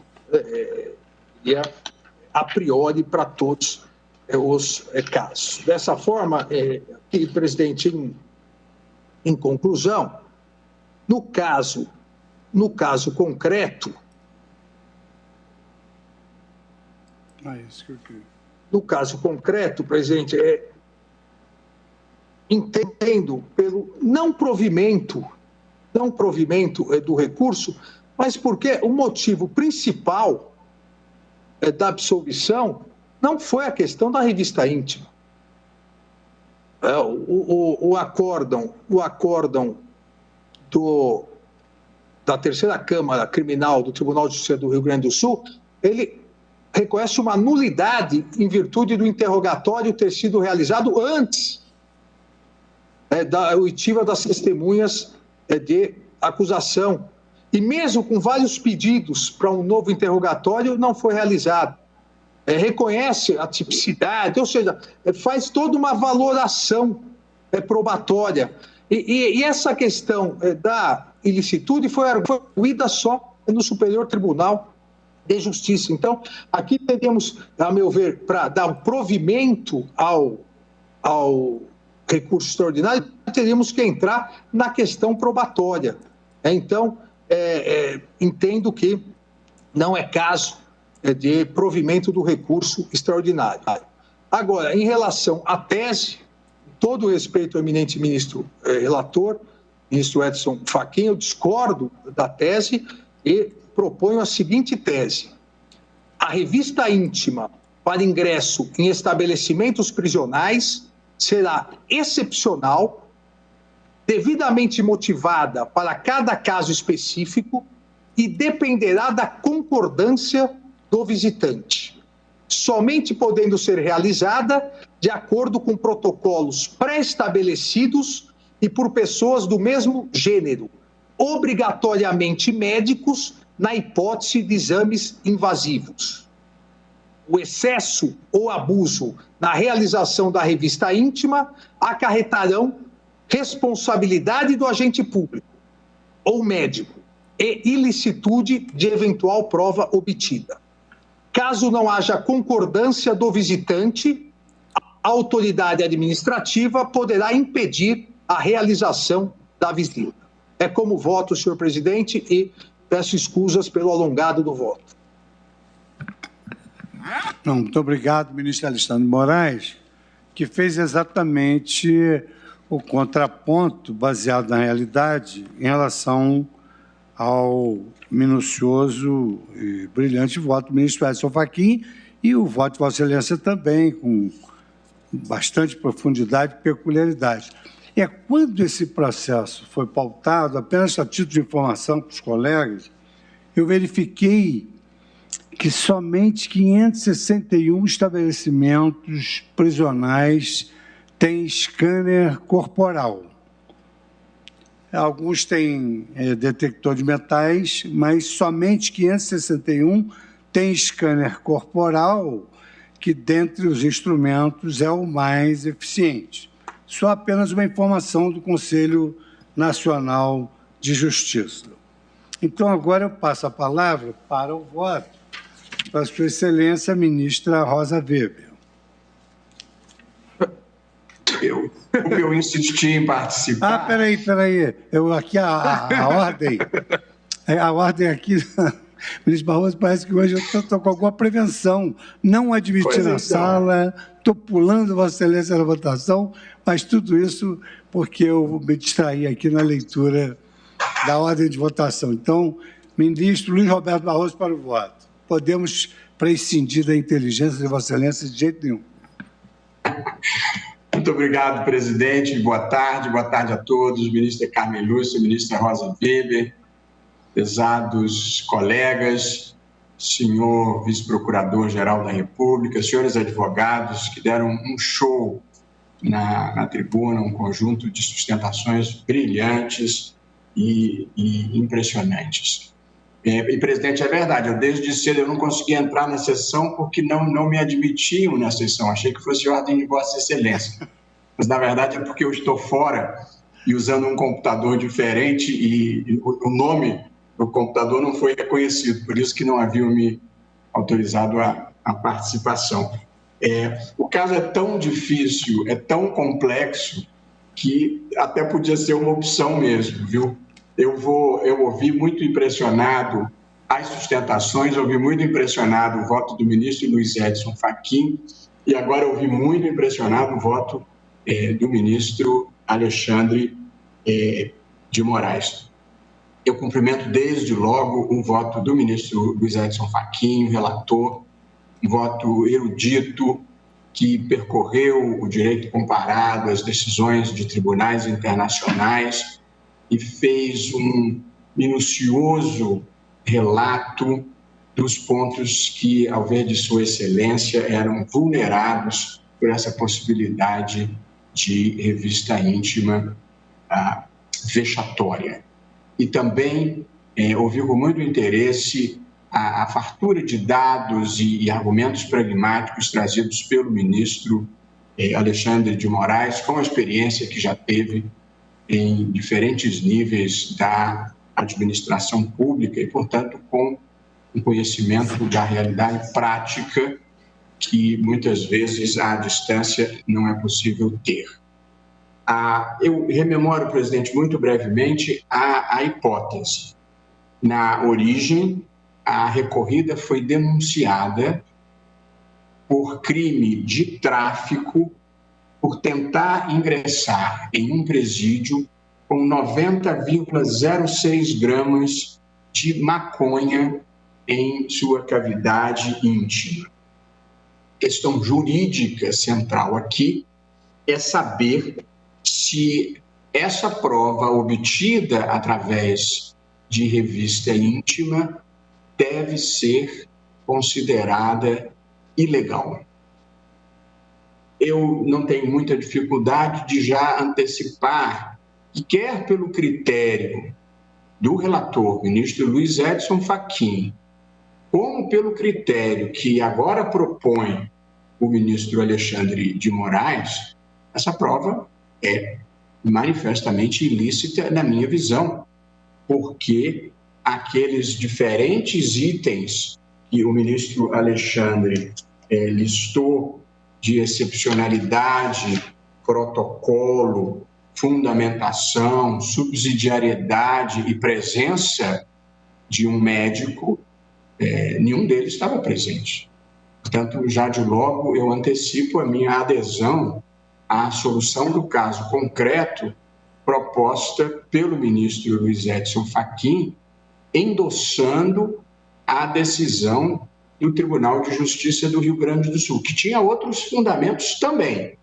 a priori para todos os casos. Dessa forma, aqui, presidente, em conclusão, no caso concreto, presidente, entendo pelo não provimento do recurso, mas porque o motivo principal da absolvição não foi a questão da revista íntima. O acórdão da Terceira Câmara Criminal do Tribunal de Justiça do Rio Grande do Sul, ele reconhece uma nulidade em virtude do interrogatório ter sido realizado antes da oitiva das testemunhas de acusação. E mesmo com vários pedidos para um novo interrogatório, não foi realizado. Reconhece a tipicidade, ou seja, faz toda uma valoração probatória. E essa questão da ilicitude foi arguída só no Superior Tribunal de Justiça. Então, aqui teríamos, a meu ver, para dar um provimento ao recurso extraordinário, teríamos que entrar na questão probatória. Então, entendo que não é caso de provimento do recurso extraordinário. Agora, em relação à tese, todo o respeito ao eminente ministro relator, ministro Edson Fachin, eu discordo da tese e proponho a seguinte tese: a revista íntima para ingresso em estabelecimentos prisionais será excepcional, devidamente motivada para cada caso específico e dependerá da concordância do visitante, somente podendo ser realizada de acordo com protocolos pré-estabelecidos e por pessoas do mesmo gênero, obrigatoriamente médicos, na hipótese de exames invasivos. O excesso ou abuso na realização da revista íntima acarretarão responsabilidade do agente público ou médico e ilicitude de eventual prova obtida. Caso não haja concordância do visitante, a autoridade administrativa poderá impedir a realização da visita. É como voto, senhor presidente, e peço escusas pelo alongado do voto. Não, muito obrigado, ministro Alexandre de Moraes, que fez exatamente o contraponto baseado na realidade em relação ao minucioso e brilhante voto do ministro Edson Fachin e o voto de Vossa Excelência também, com bastante profundidade e peculiaridade. Quando esse processo foi pautado, apenas a título de informação para os colegas, eu verifiquei que somente 561 estabelecimentos prisionais têm scanner corporal. Alguns têm detector de metais, mas somente 561 têm scanner corporal, que dentre os instrumentos é o mais eficiente. Só apenas uma informação do Conselho Nacional de Justiça. Então, agora eu passo a palavra para o voto para a Sua Excelência, a ministra Rosa Weber. Eu insisti em participar. Peraí. Aqui a ordem. A ordem aqui, ministro Barroso, parece que hoje eu estou com alguma prevenção. Não admitir na sala, estou pulando Vossa Excelência na votação, mas tudo isso porque eu me distraí aqui na leitura da ordem de votação. Então, ministro Luiz Roberto Barroso para o voto. Podemos prescindir da inteligência de Vossa Excelência de jeito nenhum. Muito obrigado, presidente. Boa tarde a todos. Ministra Carmen Lúcia, ministra Rosa Weber, pesados colegas, senhor vice-procurador-geral da República, senhores advogados que deram um show na tribuna, um conjunto de sustentações brilhantes e impressionantes. E, presidente, é verdade, eu desde cedo eu não consegui entrar na sessão porque não me admitiam na sessão, achei que fosse ordem de Vossa Excelência. Mas, na verdade, é porque eu estou fora e usando um computador diferente e o nome do computador não foi reconhecido, por isso que não haviam me autorizado a participação. O caso é tão difícil, é tão complexo, que até podia ser uma opção mesmo, viu? Eu ouvi muito impressionado as sustentações, ouvi muito impressionado o voto do ministro Luiz Edson Fachin e agora ouvi muito impressionado o voto do ministro Alexandre de Moraes. Eu cumprimento desde logo o voto do ministro Luiz Edson Fachin, relator, um voto erudito que percorreu o direito comparado às decisões de tribunais internacionais e fez um minucioso relato dos pontos que, ao ver de Sua Excelência, eram vulnerados por essa possibilidade de revista íntima vexatória. E também ouvi com muito interesse a fartura de dados e argumentos pragmáticos trazidos pelo ministro Alexandre de Moraes, com a experiência que já teve em diferentes níveis da administração pública e, portanto, com um conhecimento da realidade prática que, muitas vezes, à distância não é possível ter. Eu rememoro, presidente, muito brevemente a hipótese. Na origem, a recorrida foi denunciada por crime de tráfico por tentar ingressar em um presídio com 90,06 gramas de maconha em sua cavidade íntima. A questão jurídica central aqui é saber se essa prova obtida através de revista íntima deve ser considerada ilegal. Eu não tenho muita dificuldade de já antecipar que, quer pelo critério do relator, ministro Luiz Edson Fachin, como pelo critério que agora propõe o ministro Alexandre de Moraes, essa prova é manifestamente ilícita na minha visão, porque aqueles diferentes itens que o ministro Alexandre listou de excepcionalidade, protocolo, fundamentação, subsidiariedade e presença de um médico, nenhum deles estava presente. Portanto, já de logo eu antecipo a minha adesão à solução do caso concreto proposta pelo ministro Luiz Edson Fachin, endossando a decisão do Tribunal de Justiça do Rio Grande do Sul, que tinha outros fundamentos também,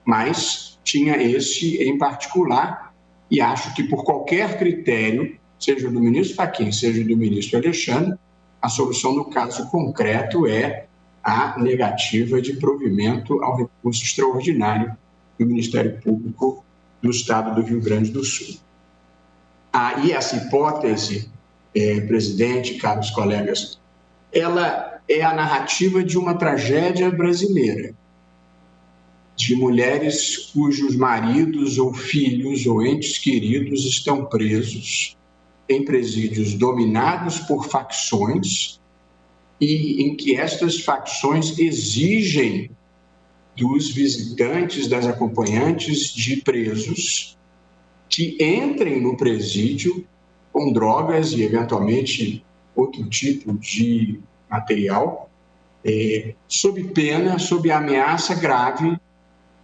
mas tinha esse em particular, e acho que por qualquer critério, seja do ministro Fachin, seja do ministro Alexandre, a solução do caso concreto é a negativa de provimento ao recurso extraordinário do Ministério Público do Estado do Rio Grande do Sul. E essa hipótese, presidente, caros colegas, ela é a narrativa de uma tragédia brasileira, de mulheres cujos maridos ou filhos ou entes queridos estão presos em presídios dominados por facções e em que estas facções exigem dos visitantes, das acompanhantes de presos que entrem no presídio com drogas e, eventualmente, outro tipo de material, sob pena, sob ameaça grave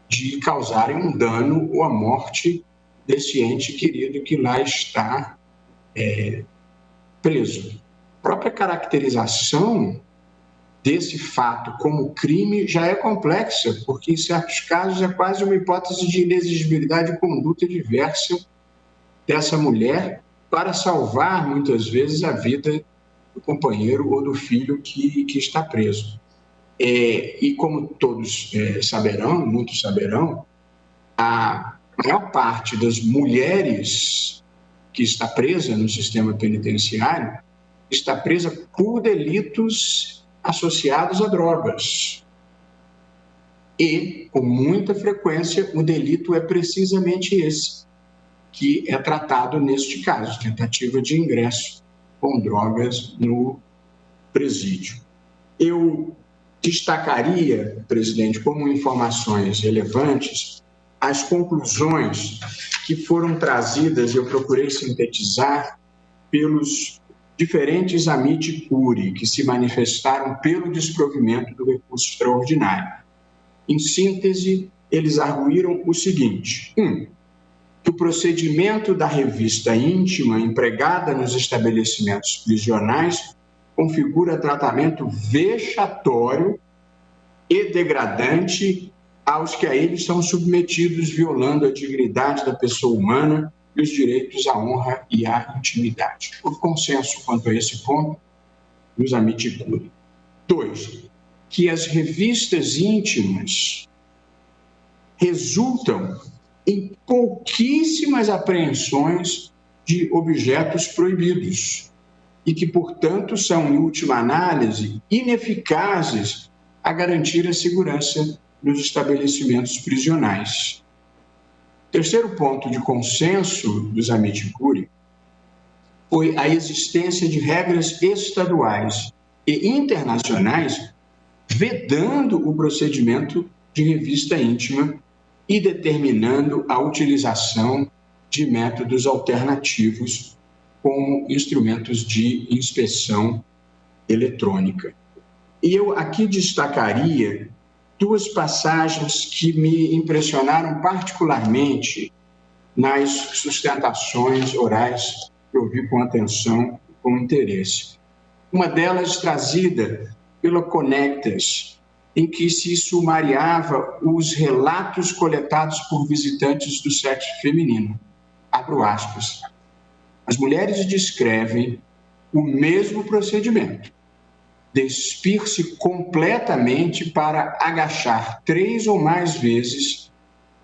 de causarem um dano ou a morte desse ente querido que lá está preso. A própria caracterização desse fato como crime já é complexa, porque em certos casos é quase uma hipótese de inexigibilidade de conduta diversa dessa mulher para salvar, muitas vezes, a vida do companheiro ou do filho que está preso. E como todos saberão, muitos saberão, a maior parte das mulheres que está presa no sistema penitenciário está presa por delitos associados a drogas. E, com muita frequência, o delito é precisamente esse, que é tratado neste caso, tentativa de ingresso com drogas no presídio. Eu destacaria, presidente, como informações relevantes, as conclusões que foram trazidas, e eu procurei sintetizar, pelos diferentes amici curiae que se manifestaram pelo desprovimento do recurso extraordinário. Em síntese, eles arguíram o seguinte: que o procedimento da revista íntima empregada nos estabelecimentos prisionais configura tratamento vexatório e degradante aos que a eles são submetidos, violando a dignidade da pessoa humana e os direitos à honra e à intimidade. Por consenso quanto a esse ponto, dos amici curiae. 2, que as revistas íntimas resultam em pouquíssimas apreensões de objetos proibidos e que, portanto, são, em última análise, ineficazes a garantir a segurança nos estabelecimentos prisionais. Terceiro ponto de consenso dos amici curiae foi a existência de regras estaduais e internacionais vedando o procedimento de revista íntima e determinando a utilização de métodos alternativos como instrumentos de inspeção eletrônica. E eu aqui destacaria duas passagens que me impressionaram particularmente nas sustentações orais que eu vi com atenção e com interesse. Uma delas trazida pela Conectas, em que se sumariava os relatos coletados por visitantes do sexo feminino. abro aspas, as mulheres descrevem o mesmo procedimento, despir-se completamente para agachar 3 ou mais vezes,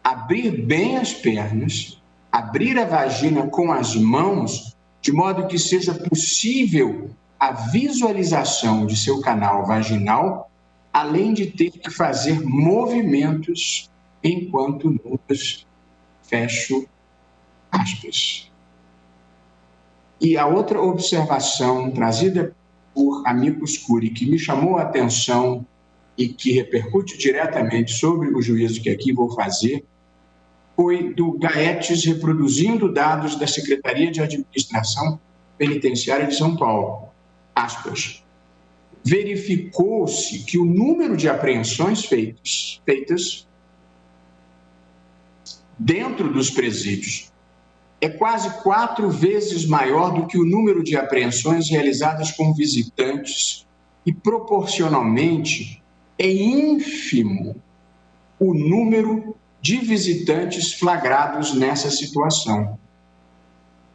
abrir bem as pernas, abrir a vagina com as mãos, de modo que seja possível a visualização de seu canal vaginal, além de ter que fazer movimentos enquanto nuas, fecho aspas. E a outra observação trazida por Amicus Curiae, que me chamou a atenção e que repercute diretamente sobre o juízo que aqui vou fazer, foi do Gaetes reproduzindo dados da Secretaria de Administração Penitenciária de São Paulo. Aspas. Verificou-se que o número de apreensões feitas dentro dos presídios é quase 4 vezes maior do que o número de apreensões realizadas com visitantes e, proporcionalmente, é ínfimo o número de visitantes flagrados nessa situação.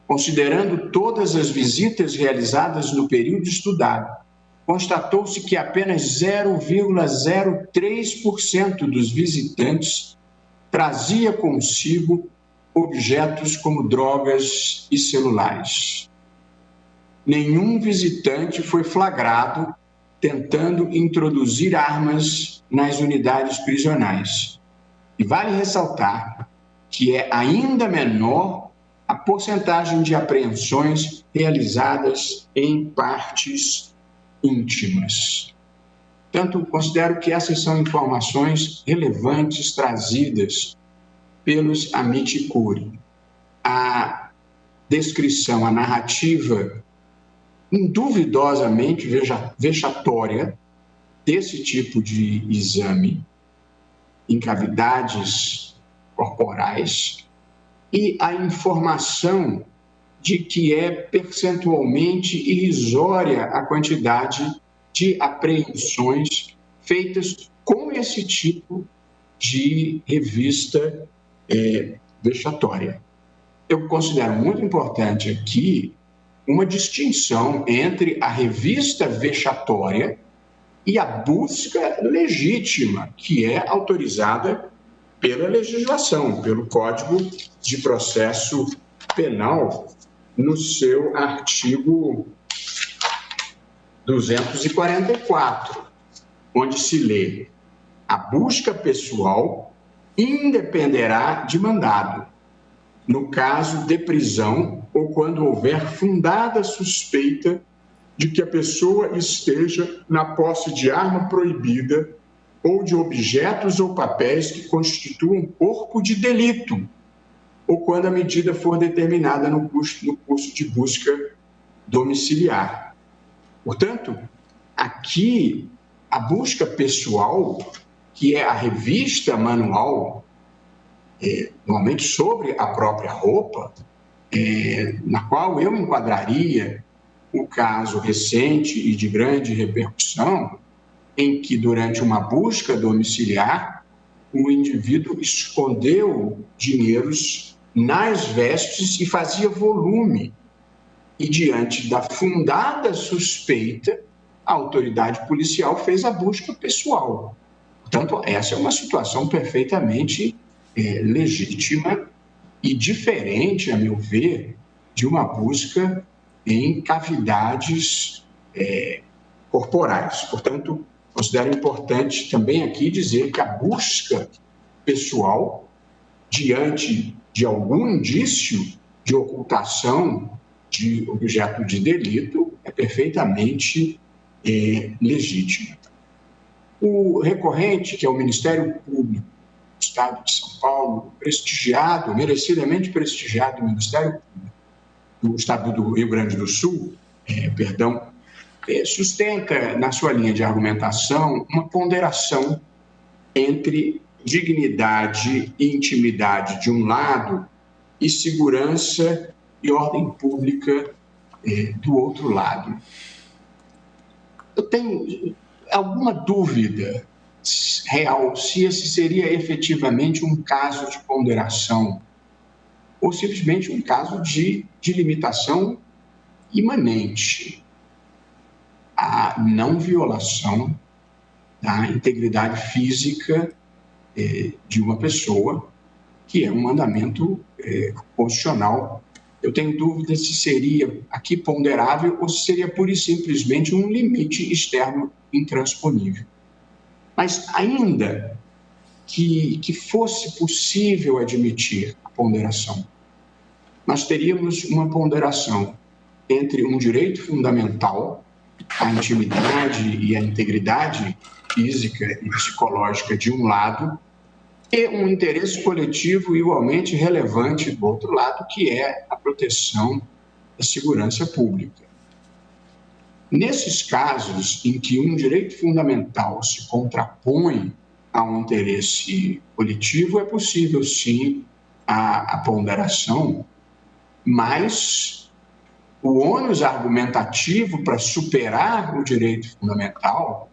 Considerando todas as visitas realizadas no período estudado, constatou-se que apenas 0,03% dos visitantes trazia consigo objetos como drogas e celulares. Nenhum visitante foi flagrado tentando introduzir armas nas unidades prisionais. E vale ressaltar que é ainda menor a porcentagem de apreensões realizadas em partes íntimas. Portanto, considero que essas são informações relevantes trazidas pelos Amicus Curiae. A descrição, a narrativa induvidosamente vexatória desse tipo de exame em cavidades corporais e a informação de que é percentualmente irrisória a quantidade de apreensões feitas com esse tipo de revista vexatória. Eu considero muito importante aqui uma distinção entre a revista vexatória e a busca legítima, que é autorizada pela legislação, pelo Código de Processo Penal, no seu artigo 244, onde se lê: a busca pessoal independerá de mandado, no caso de prisão ou quando houver fundada suspeita de que a pessoa esteja na posse de arma proibida ou de objetos ou papéis que constituam corpo de delito, ou quando a medida for determinada no curso de busca domiciliar. Portanto, aqui, a busca pessoal, que é a revista manual, normalmente sobre a própria roupa, na qual eu enquadraria um caso recente e de grande repercussão, em que, durante uma busca domiciliar, o indivíduo escondeu dinheiros nas vestes e fazia volume. E, diante da fundada suspeita, a autoridade policial fez a busca pessoal. Portanto, essa é uma situação perfeitamente legítima e diferente, a meu ver, de uma busca em cavidades corporais. Portanto, considero importante também aqui dizer que a busca pessoal, diante de algum indício de ocultação de objeto de delito, é perfeitamente legítima. O recorrente, que é o Ministério Público do Estado de São Paulo, prestigiado, merecidamente prestigiado, o Ministério Público do Estado do Rio Grande do Sul, sustenta na sua linha de argumentação uma ponderação entre dignidade e intimidade de um lado e segurança e ordem pública do outro lado. Eu tenho alguma dúvida real se esse seria efetivamente um caso de ponderação ou simplesmente um caso de limitação imanente à não violação da integridade física de uma pessoa, que é um mandamento constitucional. Eu tenho dúvida se seria aqui ponderável ou se seria pura e simplesmente um limite externo intransponível. Mas ainda que fosse possível admitir a ponderação, nós teríamos uma ponderação entre um direito fundamental, a intimidade e a integridade física e psicológica de um lado, e um interesse coletivo igualmente relevante do outro lado, que é a proteção da segurança pública. Nesses casos em que um direito fundamental se contrapõe a um interesse coletivo, é possível, sim, a ponderação, mas o ônus argumentativo para superar o direito fundamental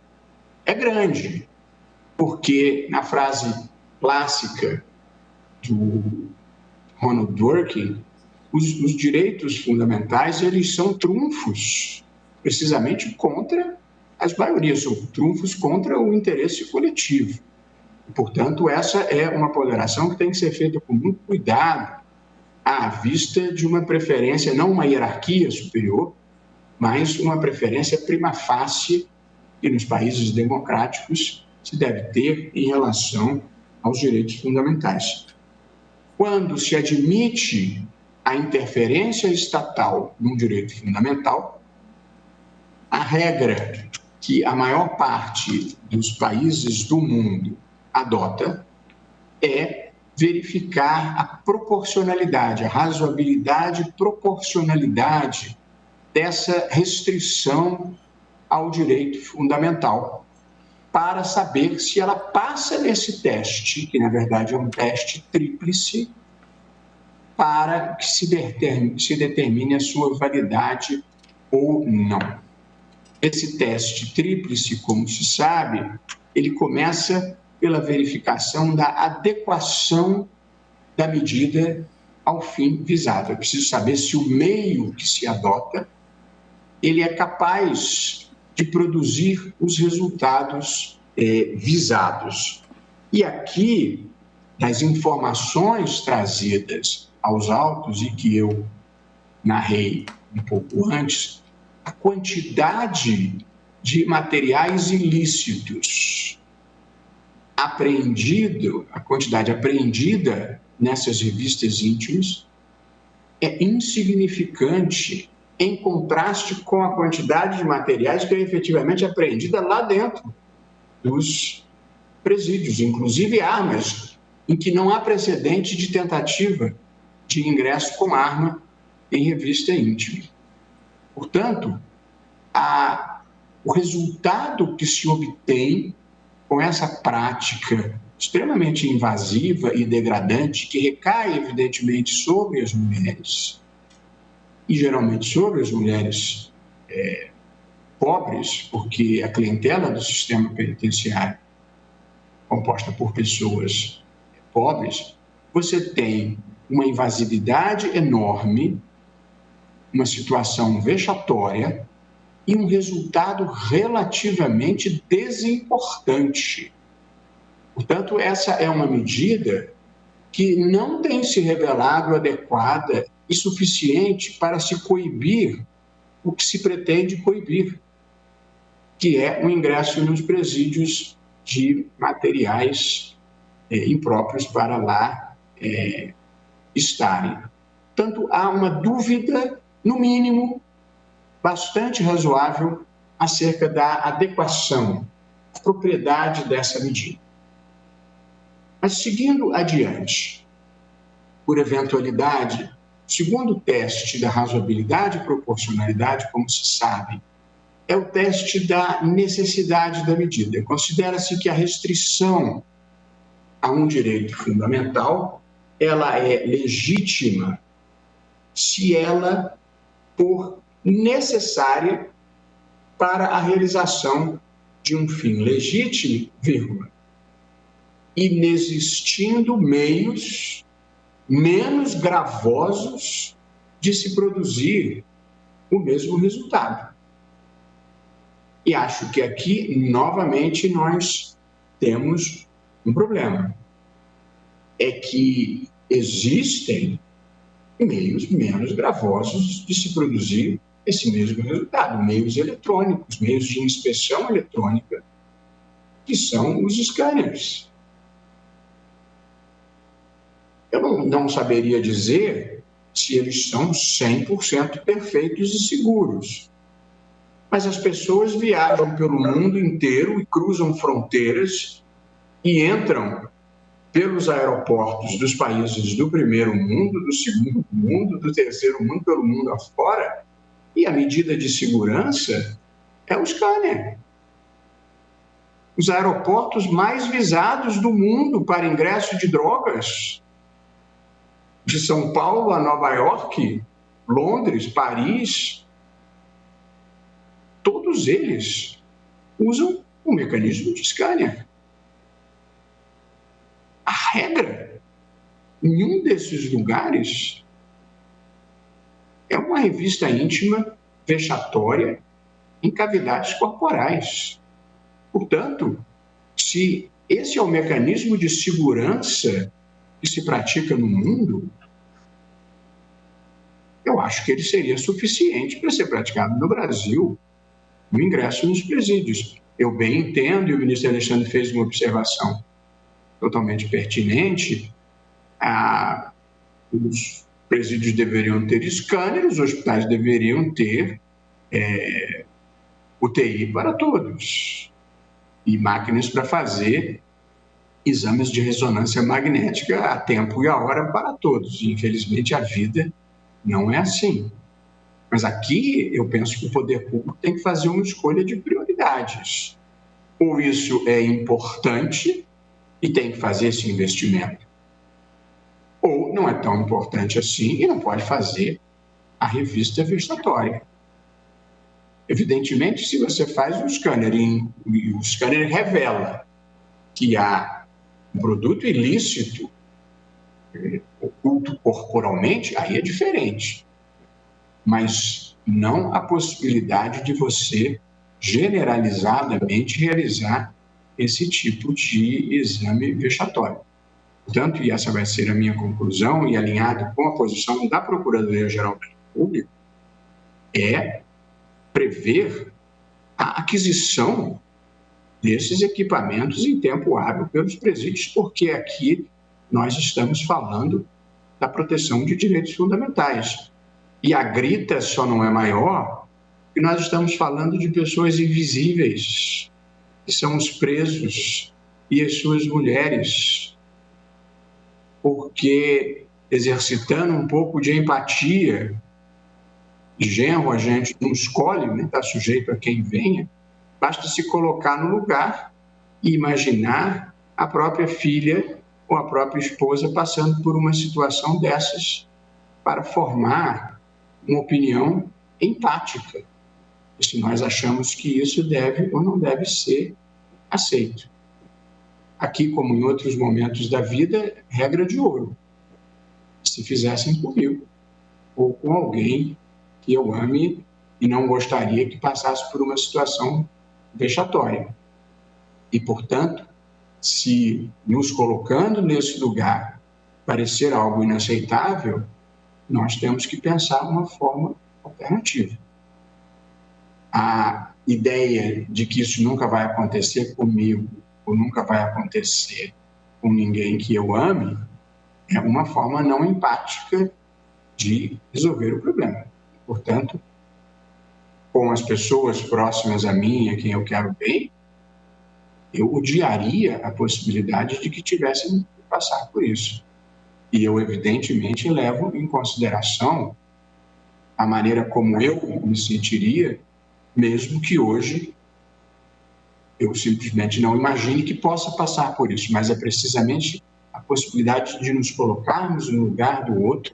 é grande, porque na frase clássica do Ronald Dworkin, os direitos fundamentais, eles são trunfos, precisamente contra as maiorias, são trunfos contra o interesse coletivo. Portanto, essa é uma ponderação que tem que ser feita com muito cuidado, à vista de uma preferência, não uma hierarquia superior, mas uma preferência prima facie que nos países democráticos se deve ter em relação aos direitos fundamentais. Quando se admite a interferência estatal num direito fundamental, a regra que a maior parte dos países do mundo adota é verificar a proporcionalidade, a razoabilidade e proporcionalidade dessa restrição ao direito fundamental, para saber se ela passa nesse teste, que na verdade é um teste tríplice, para que se determine a sua validade ou não. Esse teste tríplice, como se sabe, ele começa pela verificação da adequação da medida ao fim visado. É preciso saber se o meio que se adota, ele é capaz de produzir os resultados visados. E aqui, das informações trazidas aos autos, e que eu narrei um pouco antes, a quantidade de materiais ilícitos a quantidade apreendida nessas revistas íntimas é insignificante em contraste com a quantidade de materiais que é efetivamente apreendida lá dentro dos presídios, inclusive armas, em que não há precedente de tentativa de ingresso com arma em revista íntima. Portanto, o resultado que se obtém com essa prática extremamente invasiva e degradante, que recai, evidentemente, sobre as mulheres, e geralmente sobre as mulheres pobres, porque a clientela do sistema penitenciário, composta por pessoas pobres, você tem uma invasividade enorme, uma situação vexatória e um resultado relativamente desimportante. Portanto, essa é uma medida que não tem se revelado adequada e suficiente para se coibir o que se pretende coibir, que é o ingresso nos presídios de materiais impróprios para lá estarem. Portanto, há uma dúvida, no mínimo, bastante razoável acerca da adequação, da propriedade dessa medida. Mas, seguindo adiante, por eventualidade, o segundo teste da razoabilidade e proporcionalidade, como se sabe, é o teste da necessidade da medida. Considera-se que a restrição a um direito fundamental, ela é legítima se ela for necessária para a realização de um fim legítimo, vírgula, inexistindo meios menos gravosos de se produzir o mesmo resultado. E acho que aqui, novamente, nós temos um problema. É que existem meios menos gravosos de se produzir esse mesmo resultado, meios eletrônicos, meios de inspeção eletrônica, que são os scanners. Eu não saberia dizer se eles são 100% perfeitos e seguros. Mas as pessoas viajam pelo mundo inteiro e cruzam fronteiras e entram pelos aeroportos dos países do primeiro mundo, do segundo mundo, do terceiro mundo, pelo mundo afora, e a medida de segurança é o scanner. Os aeroportos mais visados do mundo para ingresso de drogas, de São Paulo a Nova York, Londres, Paris, todos eles usam o mecanismo de scanner. A regra, em um desses lugares, é uma revista íntima vexatória em cavidades corporais. Portanto, se esse é o mecanismo de segurança que se pratica no mundo, eu acho que ele seria suficiente para ser praticado no Brasil, no ingresso nos presídios. Eu bem entendo, e o ministro Alexandre fez uma observação totalmente pertinente, os presídios deveriam ter scanner, os hospitais deveriam ter UTI para todos e máquinas para fazer exames de ressonância magnética a tempo e a hora para todos. E, infelizmente, a vida não é assim. Mas aqui eu penso que o poder público tem que fazer uma escolha de prioridades. Ou isso é importante e tem que fazer esse investimento, ou não é tão importante assim e não pode fazer a revista vexatória. Evidentemente, se você faz um scanner e o scanner revela que há um produto ilícito oculto corporalmente, aí é diferente. Mas não a possibilidade de você generalizadamente realizar esse tipo de exame vexatório. Portanto, e essa vai ser a minha conclusão, e alinhado com a posição da Procuradoria-Geral da República, é prever a aquisição desses equipamentos em tempo hábil pelos presídios, porque aqui nós estamos falando da proteção de direitos fundamentais. E a grita só não é maior porque nós estamos falando de pessoas invisíveis, que são os presos e as suas mulheres, porque exercitando um pouco de empatia, de genro a gente não escolhe, né? Está sujeito a quem venha, basta se colocar no lugar e imaginar a própria filha ou a própria esposa passando por uma situação dessas para formar uma opinião empática, se nós achamos que isso deve ou não deve ser aceito. Aqui, como em outros momentos da vida, regra de ouro. Se fizessem comigo ou com alguém que eu ame e não gostaria que passasse por uma situação vexatória. E, portanto, se nos colocando nesse lugar parecer algo inaceitável, nós temos que pensar uma forma alternativa. A ideia de que isso nunca vai acontecer comigo ou nunca vai acontecer com ninguém que eu ame é uma forma não empática de resolver o problema. Portanto, com as pessoas próximas a mim, a quem eu quero bem, eu odiaria a possibilidade de que tivessem que passar por isso. E eu, evidentemente, levo em consideração a maneira como eu me sentiria, mesmo que hoje eu simplesmente não imagine que possa passar por isso, mas é precisamente a possibilidade de nos colocarmos no lugar do outro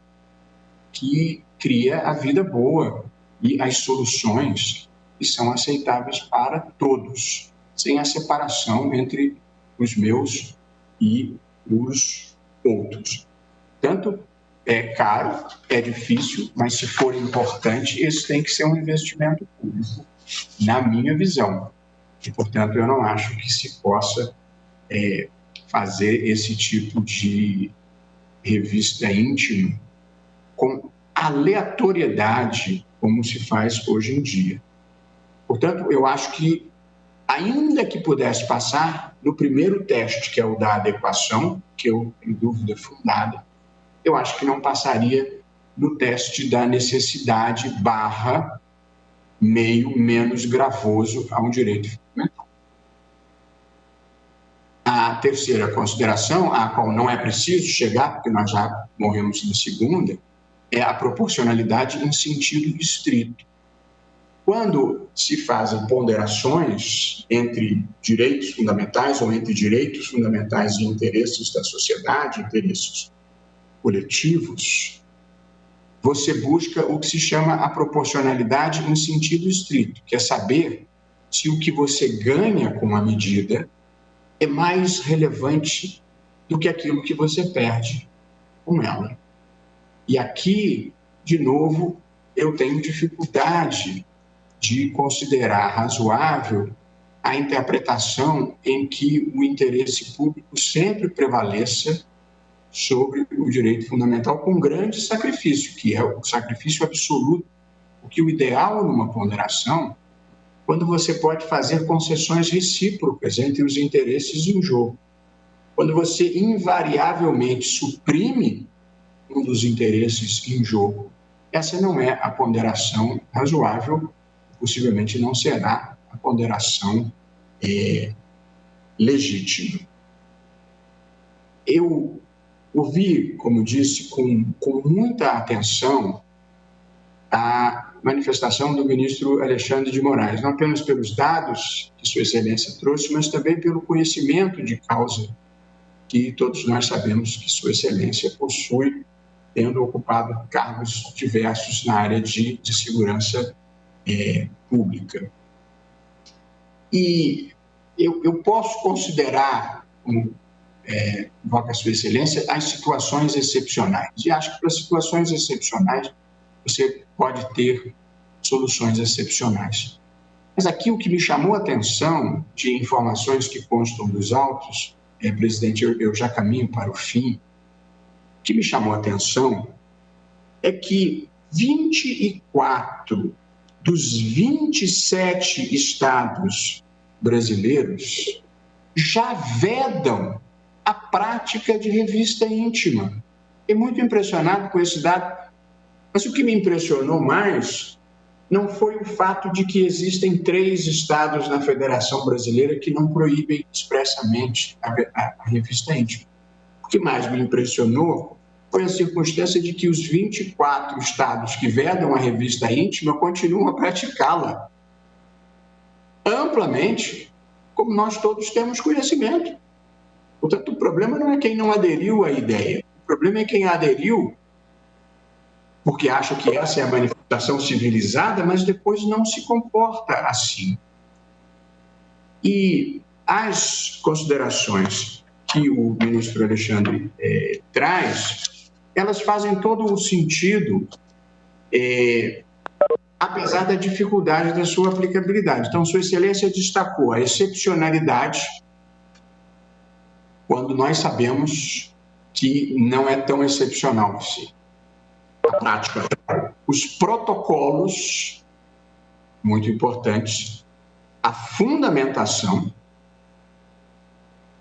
que cria a vida boa e as soluções que são aceitáveis para todos, sem a separação entre os meus e os outros. Portanto, é caro, é difícil, mas se for importante, esse tem que ser um investimento público, na minha visão. E, portanto, eu não acho que se possa fazer esse tipo de revista íntima com aleatoriedade, como se faz hoje em dia. Portanto, eu acho que, ainda que pudesse passar no primeiro teste, que é o da adequação, que eu tenho dúvida fundada, eu acho que não passaria no teste da necessidade / meio menos gravoso a um direito fundamental. A terceira consideração, a qual não é preciso chegar, porque nós já morremos na segunda, é a proporcionalidade em sentido estrito. Quando se fazem ponderações entre direitos fundamentais ou entre direitos fundamentais e interesses da sociedade, interesses coletivos, você busca o que se chama a proporcionalidade em sentido estrito, que é saber se o que você ganha com a medida é mais relevante do que aquilo que você perde com ela. E aqui, de novo, eu tenho dificuldade de considerar razoável a interpretação em que o interesse público sempre prevaleça sobre o direito fundamental com grande sacrifício, que é o sacrifício absoluto, porque o ideal numa ponderação, quando você pode fazer concessões recíprocas entre os interesses em jogo, quando você invariavelmente suprime um dos interesses em jogo, essa não é a ponderação razoável, possivelmente não será a ponderação legítima. Eu ouvi, como disse, com muita atenção a manifestação do ministro Alexandre de Moraes, não apenas pelos dados que Sua Excelência trouxe, mas também pelo conhecimento de causa que todos nós sabemos que Sua Excelência possui, tendo ocupado cargos diversos na área de segurança pública. E eu posso considerar, como invoca Sua Excelência, as situações excepcionais. E acho que para situações excepcionais você pode ter soluções excepcionais. Mas aqui o que me chamou a atenção de informações que constam dos autos, presidente, eu já caminho para o fim, o que me chamou a atenção é que 24 dos 27 estados brasileiros já vedam a prática de revista íntima. Fiquei muito impressionado com esse dado, mas o que me impressionou mais não foi o fato de que existem 3 estados na Federação Brasileira que não proíbem expressamente a revista íntima. O que mais me impressionou foi a circunstância de que os 24 estados que vedam a revista íntima continuam a praticá-la amplamente, como nós todos temos conhecimento. Portanto, o problema não é quem não aderiu à ideia, o problema é quem aderiu porque acha que essa é a manifestação civilizada, mas depois não se comporta assim. E as considerações que o ministro Alexandre traz, elas fazem todo o sentido, apesar da dificuldade da sua aplicabilidade. Então, Sua Excelência destacou a excepcionalidade, quando nós sabemos que não é tão excepcional assim. A prática, os protocolos, muito importantes, a fundamentação,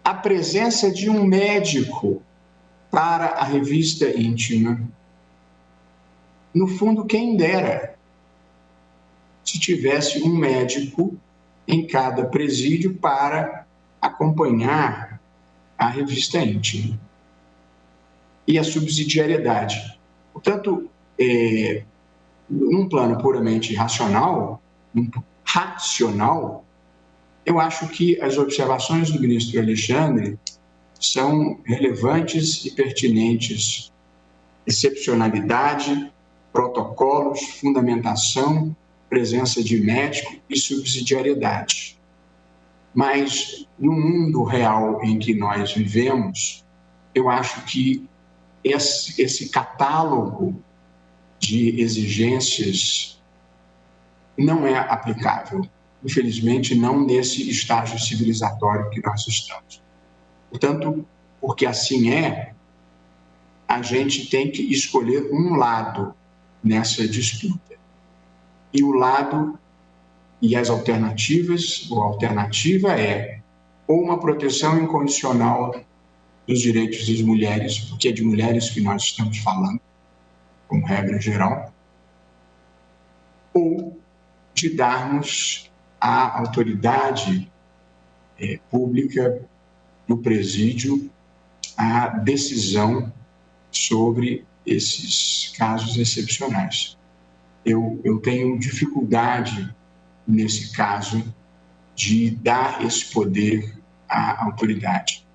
a presença de um médico para a revista íntima. No fundo, quem dera se tivesse um médico em cada presídio para acompanhar a revista íntima. E a subsidiariedade. Portanto, num plano puramente racional, eu acho que as observações do ministro Alexandre são relevantes e pertinentes. Excepcionalidade, protocolos, fundamentação, presença de médico e subsidiariedade. Mas, no mundo real em que nós vivemos, eu acho que esse catálogo de exigências não é aplicável, infelizmente, não nesse estágio civilizatório que nós estamos. Portanto, porque assim é, a gente tem que escolher um lado nessa disputa. E o lado e as alternativas, ou a alternativa é ou uma proteção incondicional dos direitos das mulheres, porque é de mulheres que nós estamos falando, como regra geral, ou de darmos à autoridade pública, no presídio, a decisão sobre esses casos excepcionais. Eu tenho dificuldade, nesse caso, de dar esse poder à autoridade,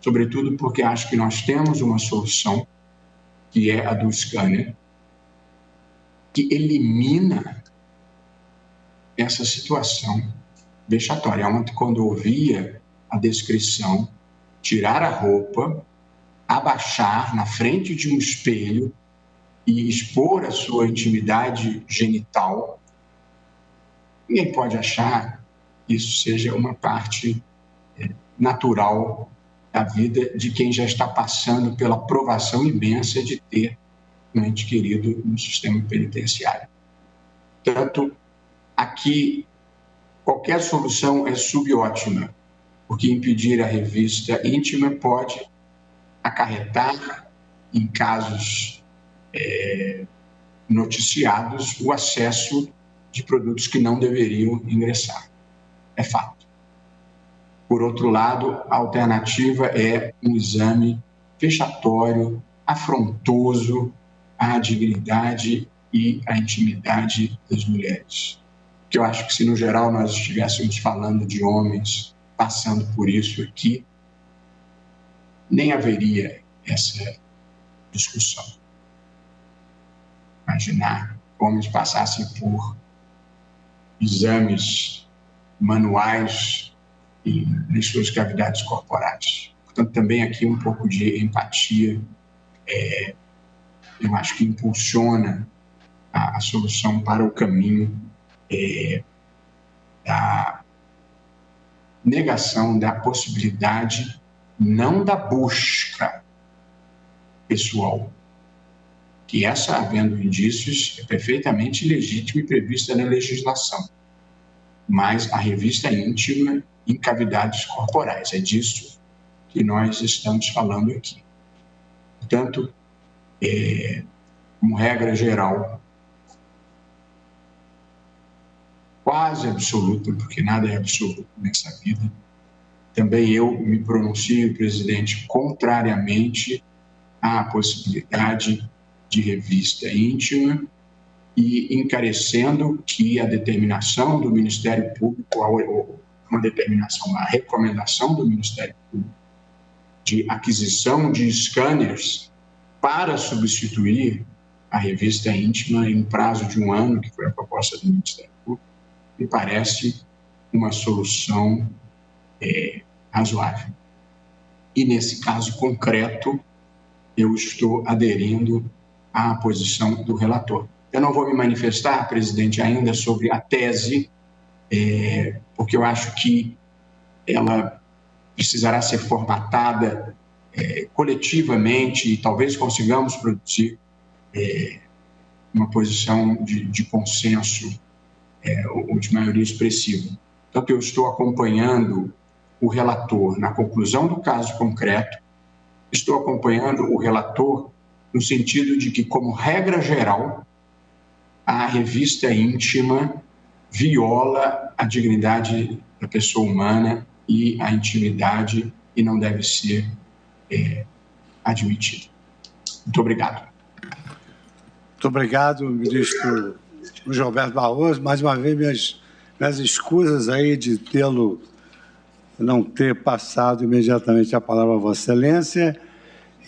sobretudo porque acho que nós temos uma solução, que é a do scanner, que elimina essa situação vexatória. Ontem, quando eu ouvia a descrição, tirar a roupa, abaixar na frente de um espelho e expor a sua intimidade genital, ninguém pode achar que isso seja uma parte natural da vida de quem já está passando pela provação imensa de ter um ente querido no sistema penitenciário. Portanto, aqui, qualquer solução é subótima, porque impedir a revista íntima pode acarretar, em casos noticiados, o acesso de produtos que não deveriam ingressar. É fato. Por outro lado, a alternativa é um exame vexatório, afrontoso à dignidade e à intimidade das mulheres. Que eu acho que, se no geral nós estivéssemos falando de homens passando por isso aqui, nem haveria essa discussão. Imaginar que homens passassem por exames manuais nas suas cavidades corporais. Portanto, também aqui um pouco de empatia, eu acho que impulsiona a solução para o caminho da negação da possibilidade, não da busca pessoal, que essa, havendo indícios, é perfeitamente legítima e prevista na legislação, mas a revista íntima em cavidades corporais, é disso que nós estamos falando aqui. Portanto, como regra geral, quase absoluta, porque nada é absoluto nessa vida, também eu me pronuncio, presidente, contrariamente à possibilidade de revista íntima e encarecendo que a determinação do Ministério Público, uma recomendação do Ministério Público de aquisição de scanners para substituir a revista íntima em prazo de 1 ano, que foi a proposta do Ministério Público, me parece uma solução razoável. E, nesse caso concreto, eu estou aderindo à posição do relator. Eu não vou me manifestar, presidente, ainda sobre a tese, porque eu acho que ela precisará ser formatada coletivamente e talvez consigamos produzir uma posição de consenso ou de maioria expressiva. Portanto, eu estou acompanhando o relator na conclusão do caso concreto, estou acompanhando o relator no sentido de que, como regra geral, a revista íntima viola a dignidade da pessoa humana e a intimidade e não deve ser admitida. Muito obrigado. Muito obrigado, ministro Luiz Roberto Barroso. Mais uma vez, minhas escusas aí de não ter passado imediatamente a palavra a Vossa Excelência.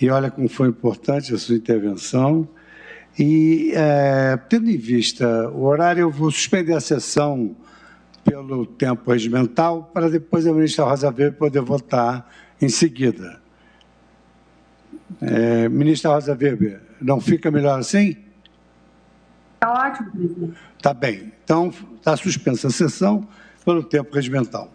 E olha como foi importante a sua intervenção. E, tendo em vista o horário, eu vou suspender a sessão pelo tempo regimental, para depois a ministra Rosa Weber poder votar em seguida. Ministra Rosa Weber, não fica melhor assim? Está ótimo, presidente. Tá bem. Então, está suspensa a sessão pelo tempo regimental.